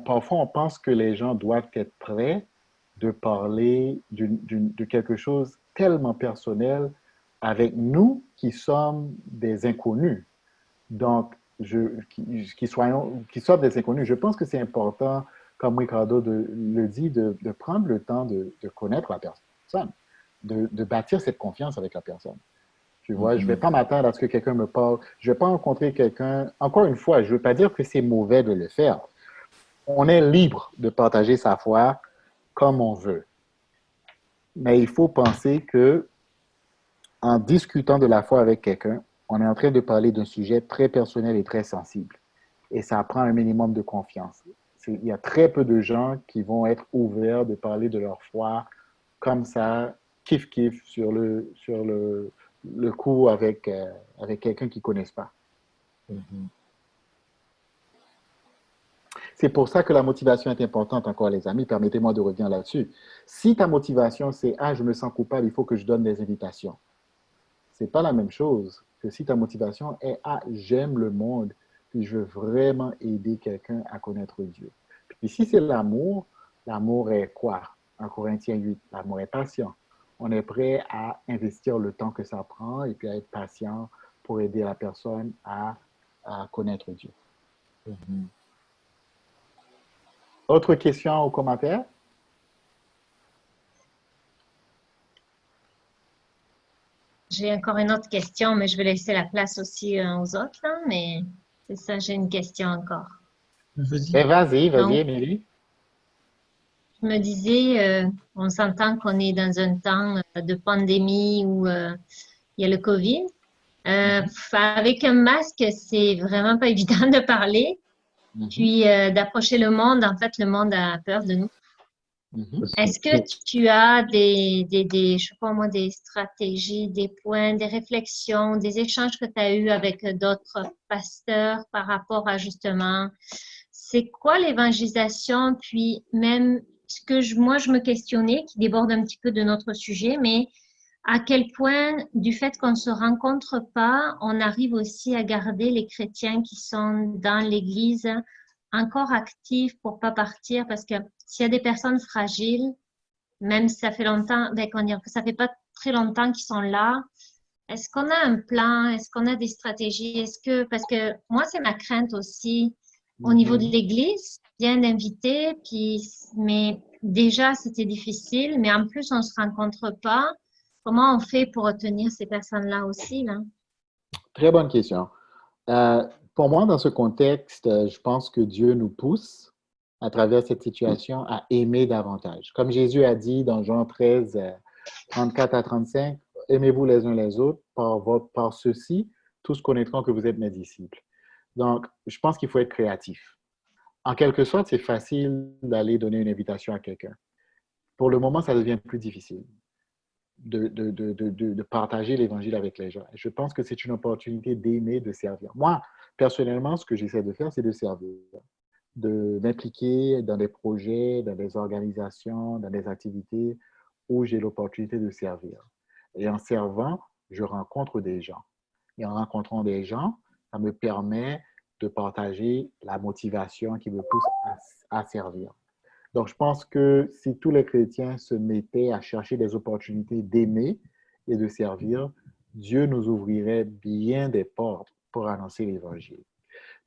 parfois, on pense que les gens doivent être prêts de parler de quelque chose tellement personnel avec nous qui sommes des inconnus. Donc, qui soient des inconnus. Je pense que c'est important, comme Ricardo le dit, de prendre le temps de connaître la personne, de bâtir cette confiance avec la personne. Tu vois, je ne vais pas m'attendre à ce que quelqu'un me parle. Je ne vais pas rencontrer quelqu'un. Encore une fois, je ne veux pas dire que c'est mauvais de le faire. On est libre de partager sa foi comme on veut. Mais il faut penser que en discutant de la foi avec quelqu'un, on est en train de parler d'un sujet très personnel et très sensible. Et ça prend un minimum de confiance. Il y a très peu de gens qui vont être ouverts de parler de leur foi comme ça, kiff-kiff, le coup avec quelqu'un qu'ils ne connaissent pas. C'est pour ça que la motivation est importante encore, les amis. Permettez-moi de revenir là-dessus. Si ta motivation, c'est « Ah, je me sens coupable, il faut que je donne des invitations », c'est pas la même chose que si ta motivation est « Ah, j'aime le monde, puis je veux vraiment aider quelqu'un à connaître Dieu ». Puis si c'est l'amour est quoi? En Corinthiens 8, l'amour est patient. On est prêt à investir le temps que ça prend et puis à être patient pour aider la personne à connaître Dieu. Autre question ou commentaire? J'ai encore une autre question, mais je vais laisser la place aussi aux autres, là, mais c'est ça, j'ai une question encore. Ben, vas-y, Donc, Émilie. je me disais, on s'entend qu'on est dans un temps de pandémie où il y a le COVID. Avec un masque, c'est vraiment pas évident de parler, puis d'approcher le monde. En fait, le monde a peur de nous. Est-ce que tu as je sais pas moi, des stratégies, des points, des réflexions, des échanges que tu as eus avec d'autres pasteurs par rapport à justement, c'est quoi l'évangélisation? Puis même ce que moi, je me questionnais, qui déborde un petit peu de notre sujet, mais à quel point, du fait qu'on ne se rencontre pas, on arrive aussi à garder les chrétiens qui sont dans l'Église encore actifs pour pas partir, parce que s'il y a des personnes fragiles, même si ça fait longtemps, comment dire, que ça fait pas très longtemps qu'ils sont là, est-ce qu'on a un plan? Est-ce qu'on a des stratégies? Parce que moi, c'est ma crainte aussi au niveau de l'Église, bien d'inviter, mais déjà, c'était difficile, mais en plus, on se rencontre pas. Comment on fait pour retenir ces personnes-là aussi, là? Très bonne question. Pour moi, dans ce contexte, je pense que Dieu nous pousse à travers cette situation à aimer davantage. Comme Jésus a dit dans Jean 13, 34 à 35, aimez-vous les uns les autres, par ceci, tous connaîtront que vous êtes mes disciples. Donc, je pense qu'il faut être créatif. En quelque sorte, c'est facile d'aller donner une invitation à quelqu'un. Pour le moment, ça devient plus difficile de partager l'évangile avec les gens. Je pense que c'est une opportunité d'aimer, de servir. Moi, personnellement, ce que j'essaie de faire, c'est de servir, de m'impliquer dans des projets, dans des organisations, dans des activités où j'ai l'opportunité de servir. Et en servant, je rencontre des gens. Et en rencontrant des gens, ça me permet de partager la motivation qui me pousse à servir. Donc, je pense que si tous les chrétiens se mettaient à chercher des opportunités d'aimer et de servir, Dieu nous ouvrirait bien des portes pour annoncer l'Évangile.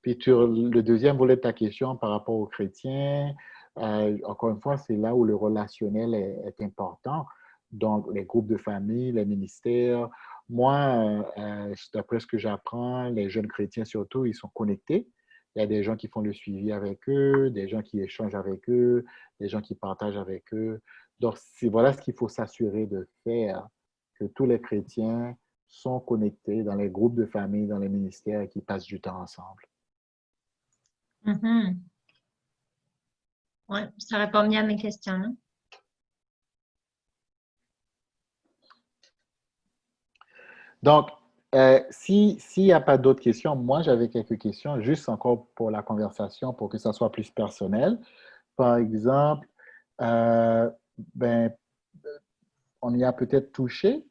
Puis, sur le deuxième volet de ta question par rapport aux chrétiens, encore une fois, c'est là où le relationnel est important. Donc, les groupes de famille, les ministères. Moi, d'après ce que j'apprends, les jeunes chrétiens surtout, ils sont connectés. Il y a des gens qui font le suivi avec eux, des gens qui échangent avec eux, des gens qui partagent avec eux. Donc, voilà ce qu'il faut s'assurer de faire, que tous les chrétiens sont connectés dans les groupes de famille, dans les ministères et qui passent du temps ensemble. Ouais, ça répond bien à mes questions, hein? Donc, s'il n'y a pas d'autres questions, moi j'avais quelques questions, juste encore pour la conversation, pour que ça soit plus personnel. Par exemple, ben, on y a peut-être touché,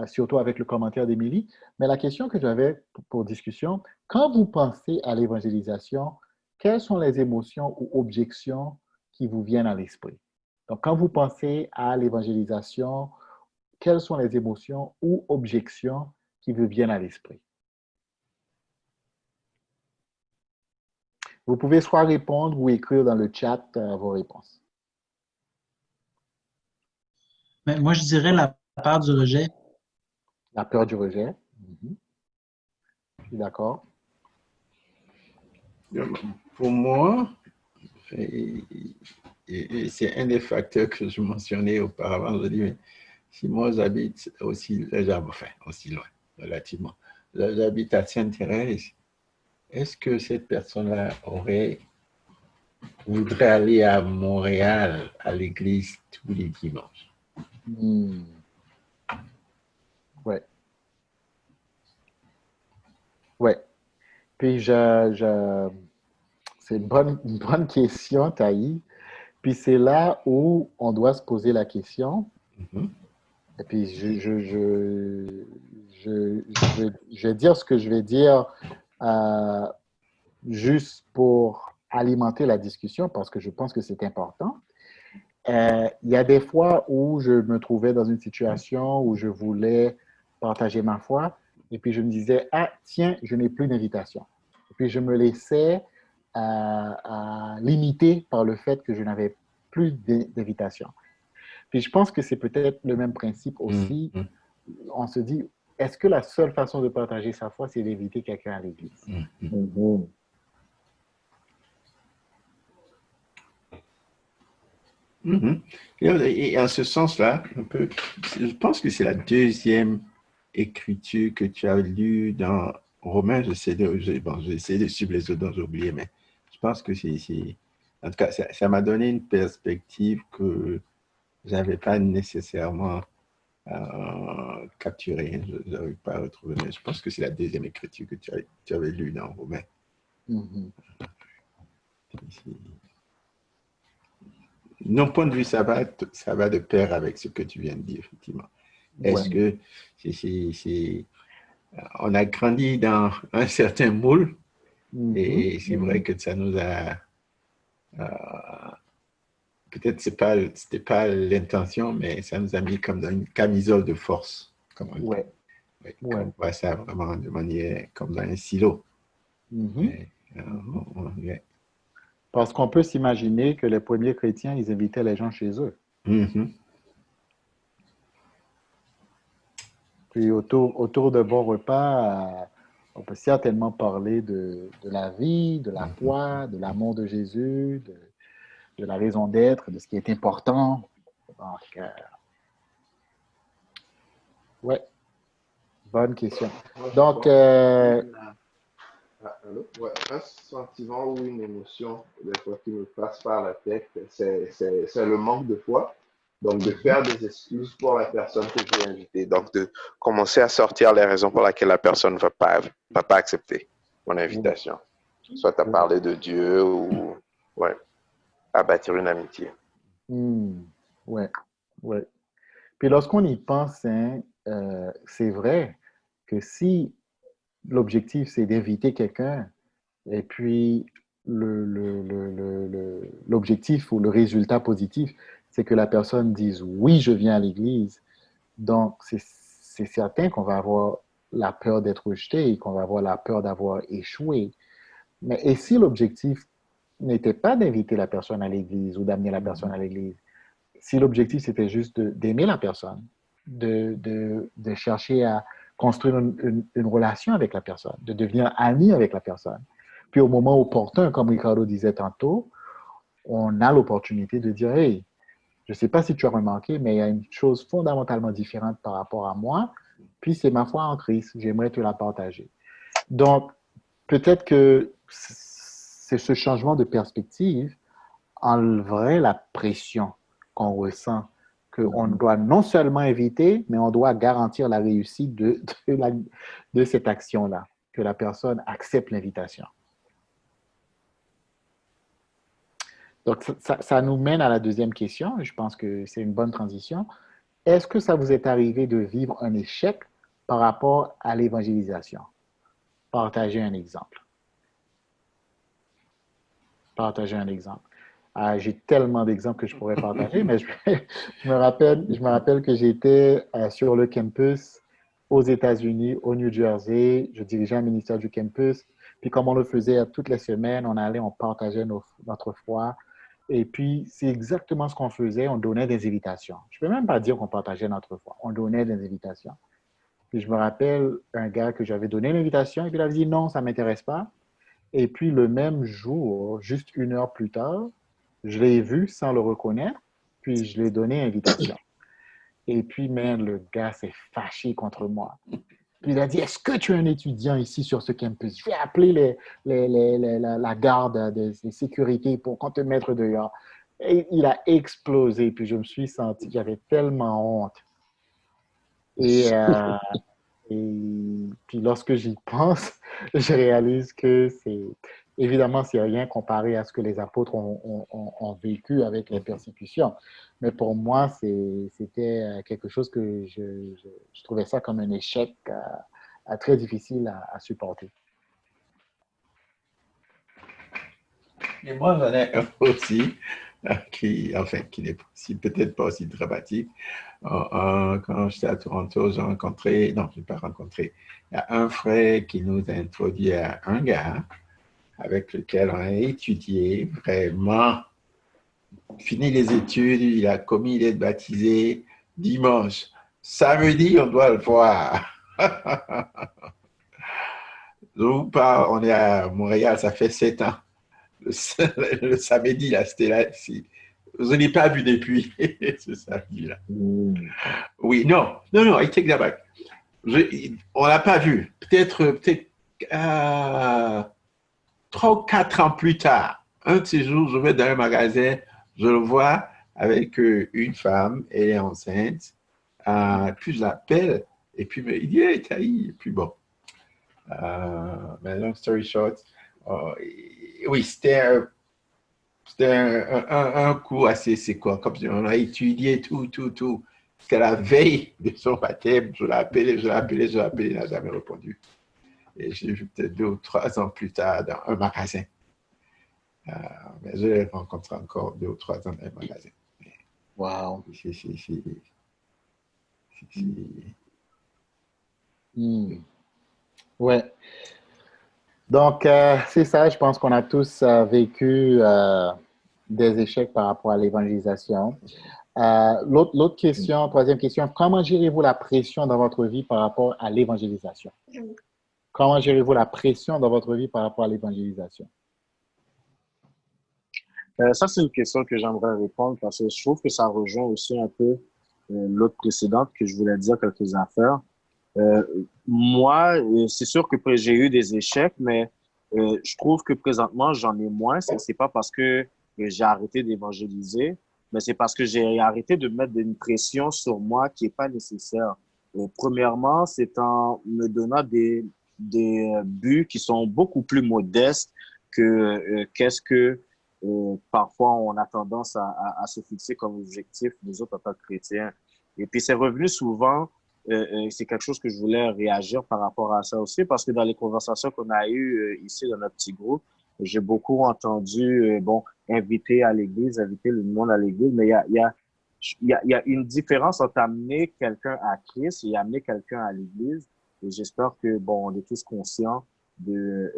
surtout avec le commentaire d'Émilie, mais la question que j'avais pour discussion, quand vous pensez à l'évangélisation, quelles sont les émotions ou objections qui vous viennent à l'esprit? Donc, quand vous pensez à l'évangélisation, quelles sont les émotions ou objections qui vous viennent à l'esprit? Vous pouvez soit répondre ou écrire dans le chat vos réponses. Mais moi, je dirais la peur du rejet. La peur du rejet. Je suis d'accord. Pour moi, et c'est un des facteurs que je mentionnais auparavant, je dis, mais si moi j'habite aussi loin, relativement, j'habite à Sainte-Thérèse, est-ce que cette personne-là voudrait aller à Montréal, à l'église tous les dimanches? Ouais. Ouais. Puis, C'est une bonne question, Taï. Puis c'est là où on doit se poser la question. Mhm. Et puis je vais dire ce que je vais dire euh, juste pour alimenter la discussion parce que je pense que c'est important. Il y a des fois où je me trouvais dans une situation où je voulais partager ma foi et puis je me disais, ah tiens, je n'ai plus d'invitation. Et puis je me laissais limiter par le fait que je n'avais plus d'invitation. Puis je pense que c'est peut-être le même principe aussi. Mhm. On se dit, est-ce que la seule façon de partager sa foi, c'est d'inviter quelqu'un à l'église? Mhm. Mhm. Mhm. Et en ce sens-là, je pense que c'est la deuxième écriture que tu as lue dans Romains. J'essaie de suivre les autres dont j'ai oublié, mais je pense que en tout cas, ça m'a donné une perspective que je n'avais pas nécessairement capturée. Je n'arrive pas à retrouver, mais je pense que c'est la deuxième écriture que tu avais lue dans Romains. Mhm. De mon point de vue, ça va de pair avec ce que tu viens de dire, effectivement. Est-ce Ouais. que on a grandi dans un certain moule Mhm. et c'est vrai que ça nous a peut-être c'était pas l'intention, mais ça nous a mis comme dans une camisole de force, comme on dit. Ouais. Ouais, Ouais. qu'on voit ça vraiment de manière comme dans un silo. Mhm. Ouais, Mhm. ouais. Parce qu'on peut s'imaginer que les premiers chrétiens, ils invitaient les gens chez eux. Mhm. Puis autour de bons repas, on peut certainement parler de la vie, de la Mhm. foi, de l'amour de Jésus, de la raison d'être, de ce qui est important. Donc, ouais, bonne question. Moi, je Donc, pense allô? Ouais, un sentiment ou une émotion, des fois, qui me passe par la tête, c'est le manque de foi. Donc, de faire des excuses pour la personne que je vais inviter. Donc, de commencer à sortir les raisons pour lesquelles la personne ne va pas accepter mon ouais, invitation. Soit à ouais. parler de Dieu ou ouais, à bâtir une amitié. Hmm, ouais, ouais. Puis lorsqu'on y pense, hein, c'est vrai que si l'objectif, c'est d'inviter quelqu'un, et puis l'objectif ou le résultat positif, c'est que la personne dise oui, je viens à l'église. Donc, c'est certain qu'on va avoir la peur d'être rejeté et qu'on va avoir la peur d'avoir échoué. Mais et si l'objectif n'était pas d'inviter la personne à l'église ou d'amener la personne à l'église, si l'objectif c'était juste d'aimer la personne, de chercher à construire une relation avec la personne, de devenir ami avec la personne. Puis au moment opportun, comme Ricardo disait tantôt, on a l'opportunité de dire, hey, je ne sais pas si tu as remarqué, mais il y a une chose fondamentalement différente par rapport à moi, puis c'est ma foi en Christ, j'aimerais te la partager. Donc, peut-être que c'est ce changement de perspective enlèverait la pression qu'on ressent, qu'on doit non seulement éviter, mais on doit garantir la réussite de cette action-là, que la personne accepte l'invitation. Donc, ça nous mène à la deuxième question. Je pense que c'est une bonne transition. Est-ce que ça vous est arrivé de vivre un échec par rapport à l'évangélisation? Partagez un exemple. Partager un exemple. J'ai tellement d'exemples que je pourrais partager, mais je me rappelle que j'étais sur le campus aux États-Unis, au New Jersey. Je dirigeais un ministère du campus. Puis comme on le faisait toutes les semaines, on allait, on partageait notre foi. Et puis, c'est exactement ce qu'on faisait. On donnait des invitations. Je ne peux même pas dire qu'on partageait notre foi. On donnait des invitations. Puis je me rappelle un gars que j'avais donné l'invitation et puis il avait dit non, ça ne m'intéresse pas. Et puis le même jour, juste une heure plus tard, je l'ai vu sans le reconnaître, puis je lui ai donné invitation. Et puis, man, le gars s'est fâché contre moi. Puis il a dit, est-ce que tu es un étudiant ici sur ce campus? Je vais appeler la garde de sécurité pour qu'on te mette dehors. Et il a explosé, puis je me suis senti, j'avais tellement honte. Et, et puis lorsque j'y pense, je réalise que Évidemment, c'est rien comparé à ce que les apôtres ont vécu avec les persécutions. Mais pour moi, c'était quelque chose que je trouvais ça comme un échec très difficile à supporter. Et moi, j'en ai un aussi, qui n'est peut-être pas aussi dramatique. Quand j'étais à Toronto, j'ai rencontré, non, je n'ai pas rencontré, il y a un frère qui nous a introduit à un gars avec lequel on a étudié vraiment, fini les études, il a commis d'être baptisé dimanche. Samedi, on doit le voir. On est à Montréal, ça fait 7 ans. Le samedi, là, c'était là. Je n'ai pas bu depuis ce samedi-là. Oui, non, I take that back. On l'a pas vu. Peut-être 3 ou 4 ans plus tard. Un de ces jours, je vais dans un magasin, je le vois avec une femme, elle est enceinte. Puis je l'appelle, et puis il dit, hey, Taï, et puis bon. Mais long story short, oui, c'était un coup assez, c'est quoi, comme on a étudié tout. Jusqu'à la veille de son baptême, je l'ai appelé, il n'a jamais répondu. Et je l'ai vu peut-être 2 ou 3 ans plus tard dans un magasin. Mais je l'ai rencontré encore 2 ou 3 ans dans un magasin. Wow. Ouais. Donc, c'est ça, je pense qu'on a tous vécu des échecs par rapport à l'évangélisation. L'autre question, troisième question, comment gérez-vous la pression dans votre vie par rapport à l'évangélisation? Comment gérez-vous la pression dans votre vie par rapport à l'évangélisation? Ça, c'est une question que j'aimerais répondre parce que je trouve que ça rejoint aussi un peu l'autre précédente que je voulais dire quelques affaires. Moi, c'est sûr que j'ai eu des échecs, mais je trouve que présentement, j'en ai moins. C'est pas parce que j'ai arrêté d'évangéliser, mais c'est parce que j'ai arrêté de mettre une pression sur moi qui est pas nécessaire. Premièrement, c'est en me donnant des buts qui sont beaucoup plus modestes que qu'est-ce que parfois on a tendance à se fixer comme objectif, nous autres en tant que chrétiens. Et puis c'est revenu souvent, c'est quelque chose que je voulais réagir par rapport à ça aussi, parce que dans les conversations qu'on a eues ici dans notre petit groupe, j'ai beaucoup entendu, inviter à l'église, inviter le monde à l'église, mais il y a une différence entre amener quelqu'un à Christ et amener quelqu'un à l'église. Et j'espère que, on est tous conscients de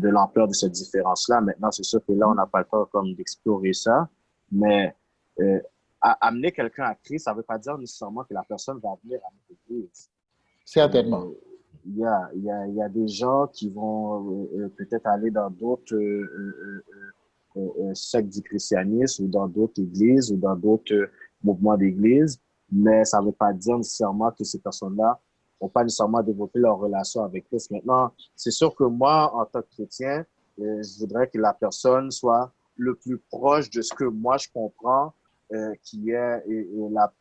l'ampleur de cette différence-là. Maintenant, c'est sûr que là, on n'a pas le temps comme d'explorer ça, mais amener quelqu'un à Christ, ça ne veut pas dire nécessairement que la personne va venir à notre église. Certainement. Il y a des gens qui vont peut-être aller dans d'autres sectes du christianisme ou dans d'autres églises ou dans d'autres mouvements d'église, mais ça ne veut pas dire nécessairement que ces personnes-là n'ont pas nécessairement développé leur relation avec Christ. Maintenant, c'est sûr que moi, en tant que chrétien, je voudrais que la personne soit le plus proche de ce que moi je comprends, qui est la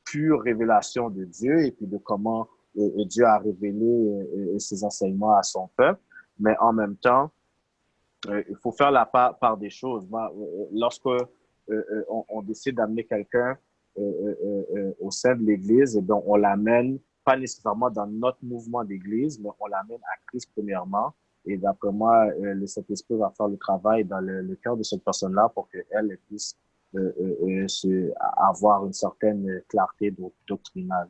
pure révélation de Dieu et puis de comment Dieu a révélé ses enseignements à son peuple. Mais en même temps, il faut faire la part des choses. Moi, lorsque on décide d'amener quelqu'un au sein de l'Église, on l'amène pas nécessairement dans notre mouvement d'Église, mais on l'amène à Christ premièrement. Et d'après moi, le Saint-Esprit va faire le travail dans le cœur de cette personne-là pour qu'elle puisse avoir une certaine clarté doctrinale.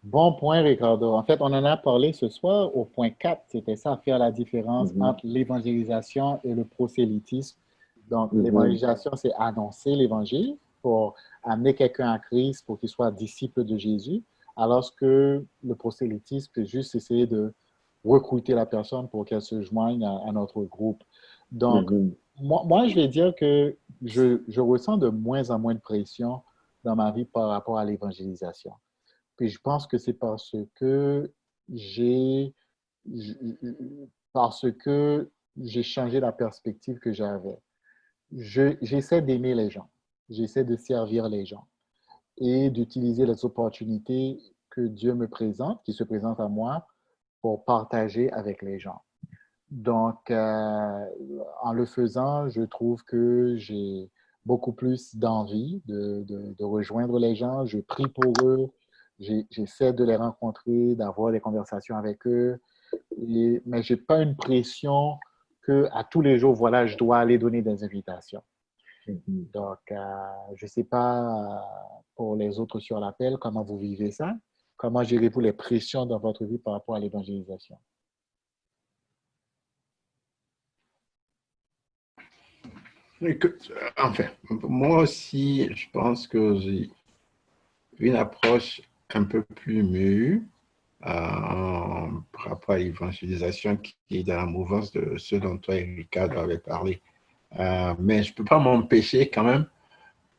Bon point, Ricardo. En fait, on en a parlé ce soir au point 4, c'était ça, faire la différence entre l'évangélisation et le prosélytisme. Donc, l'évangélisation, c'est annoncer l'évangile pour amener quelqu'un à Christ pour qu'il soit disciple de Jésus, alors que le prosélytisme, c'est juste essayer de recruter la personne pour qu'elle se joigne à notre groupe. Donc, moi, je vais dire que je ressens de moins en moins de pression dans ma vie par rapport à l'évangélisation. Puis je pense que c'est parce que j'ai changé la perspective que j'avais. J'essaie d'aimer les gens, j'essaie de servir les gens et d'utiliser les opportunités que Dieu me présente, qui se présentent à moi, pour partager avec les gens. Donc, en le faisant, je trouve que j'ai beaucoup plus d'envie de rejoindre les gens. Je prie pour eux, j'essaie de les rencontrer, d'avoir des conversations avec eux, mais je n'ai pas une pression que à tous les jours, voilà, je dois aller donner des invitations. Donc, je ne sais pas pour les autres sur l'appel, comment vous vivez ça? Comment gérez-vous les pressions dans votre vie par rapport à l'évangélisation? Écoute, enfin, moi aussi, je pense que j'ai une approche un peu plus mûre par rapport à l'évangélisation qui est dans la mouvance de ce dont toi et Ricardo avaient parlé. Mais je ne peux pas m'empêcher quand même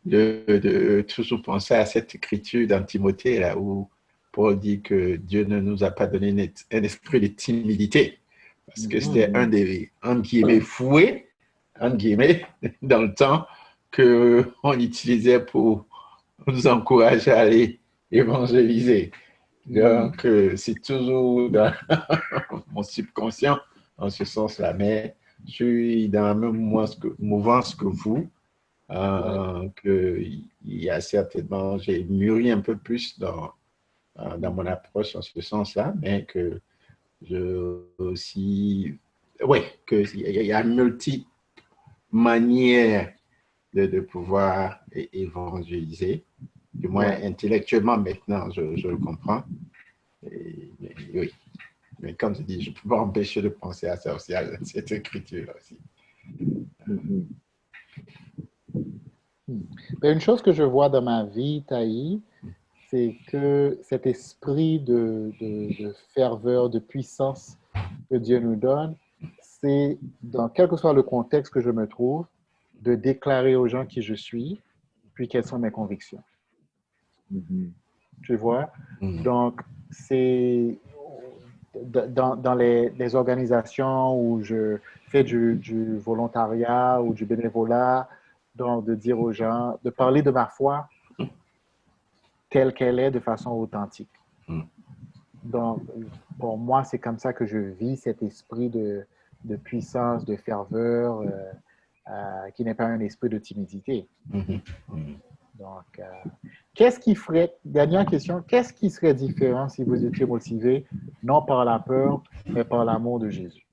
de toujours penser à cette écriture dans Timothée, là où Paul dit que Dieu ne nous a pas donné un esprit de timidité, parce que c'était un des, entre guillemets, fouets, entre guillemets, dans le temps qu'on utilisait pour nous encourager à aller évangéliser. Donc, c'est toujours dans mon subconscient en ce sens-là, mais je suis dans la même mouvance que vous. Il y a certainement, j'ai mûri un peu plus dans mon approche en ce sens-là, mais que je aussi, oui, qu'il y a multi manières de pouvoir évangéliser. Du moins, intellectuellement, maintenant, je le comprends. Mais oui, mais comme je dis, je ne peux pas empêcher de penser à ça aussi, à cette écriture aussi. Une chose que je vois dans ma vie, Taï, c'est que cet esprit de ferveur, de puissance que Dieu nous donne, c'est, dans quel que soit le contexte que je me trouve, de déclarer aux gens qui je suis, puis quelles sont mes convictions. Tu vois? Donc, c'est dans les organisations où je fais du volontariat ou du bénévolat, donc de dire aux gens, de parler de ma foi telle qu'elle est de façon authentique. Donc, pour moi, c'est comme ça que je vis cet esprit de puissance, de ferveur, qui n'est pas un esprit de timidité. Donc, qu'est-ce qui ferait, dernière question, qu'est-ce qui serait différent si vous étiez motivé, non par la peur, mais par l'amour de Jésus?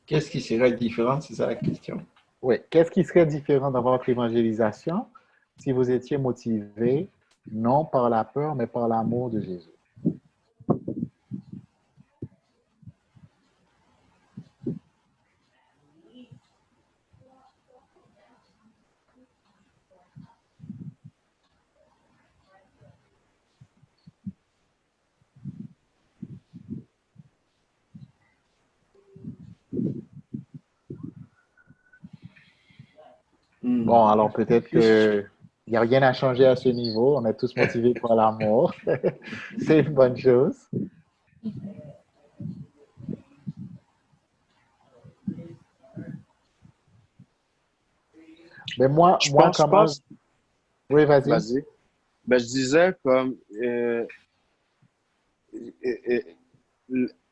Qu'est-ce qui serait différent, c'est ça la question? Oui, qu'est-ce qui serait différent dans votre évangélisation si vous étiez motivé, non par la peur, mais par l'amour de Jésus? Bon, alors peut-être qu'il n'y a rien à changer à ce niveau. On est tous motivés par l'amour. C'est une bonne chose. Mais moi, comment... Oui, vas-y. Vas-y. Ben, je disais comme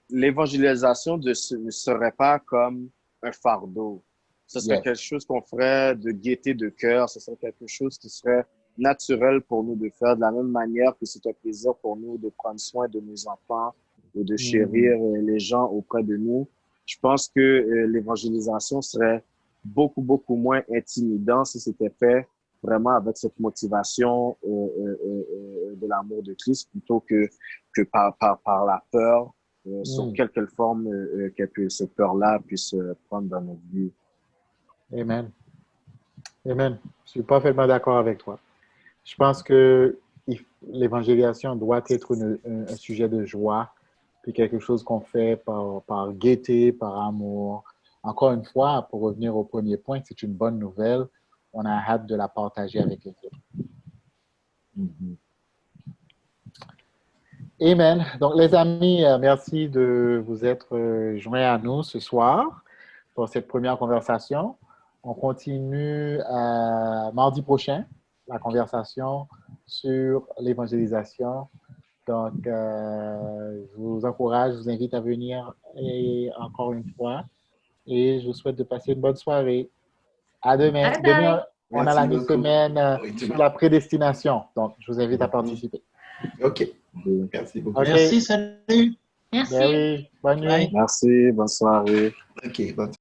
l'évangélisation ne serait pas comme un fardeau. Ce serait quelque chose qu'on ferait de gaieté de cœur. Ce serait quelque chose qui serait naturel pour nous de faire de la même manière que c'est un plaisir pour nous de prendre soin de nos enfants et de chérir les gens auprès de nous. Je pense que l'évangélisation serait beaucoup, beaucoup moins intimidant si c'était fait vraiment avec cette motivation de l'amour de Christ plutôt que par la peur, sur quelque forme que cette peur-là puisse prendre dans notre vie. Amen. Amen. Je suis parfaitement d'accord avec toi. Je pense que l'évangélisation doit être un sujet de joie, puis quelque chose qu'on fait par gaieté, par amour. Encore une fois, pour revenir au premier point, c'est une bonne nouvelle. On a hâte de la partager avec les autres. Amen. Donc, les amis, merci de vous être joints à nous ce soir pour cette première conversation. On continue mardi prochain la conversation sur l'évangélisation. Donc, je vous encourage, je vous invite à venir encore une fois et je vous souhaite de passer une bonne soirée. À demain. Bye bye. Demain, on a Merci la beaucoup. mi-semaine Oui, sur la prédestination. Donc, je vous invite à participer. OK. Merci beaucoup. OK. Merci, salut. Merci. Ben oui, bonne nuit. Bye. Merci, bonne soirée. OK, bonne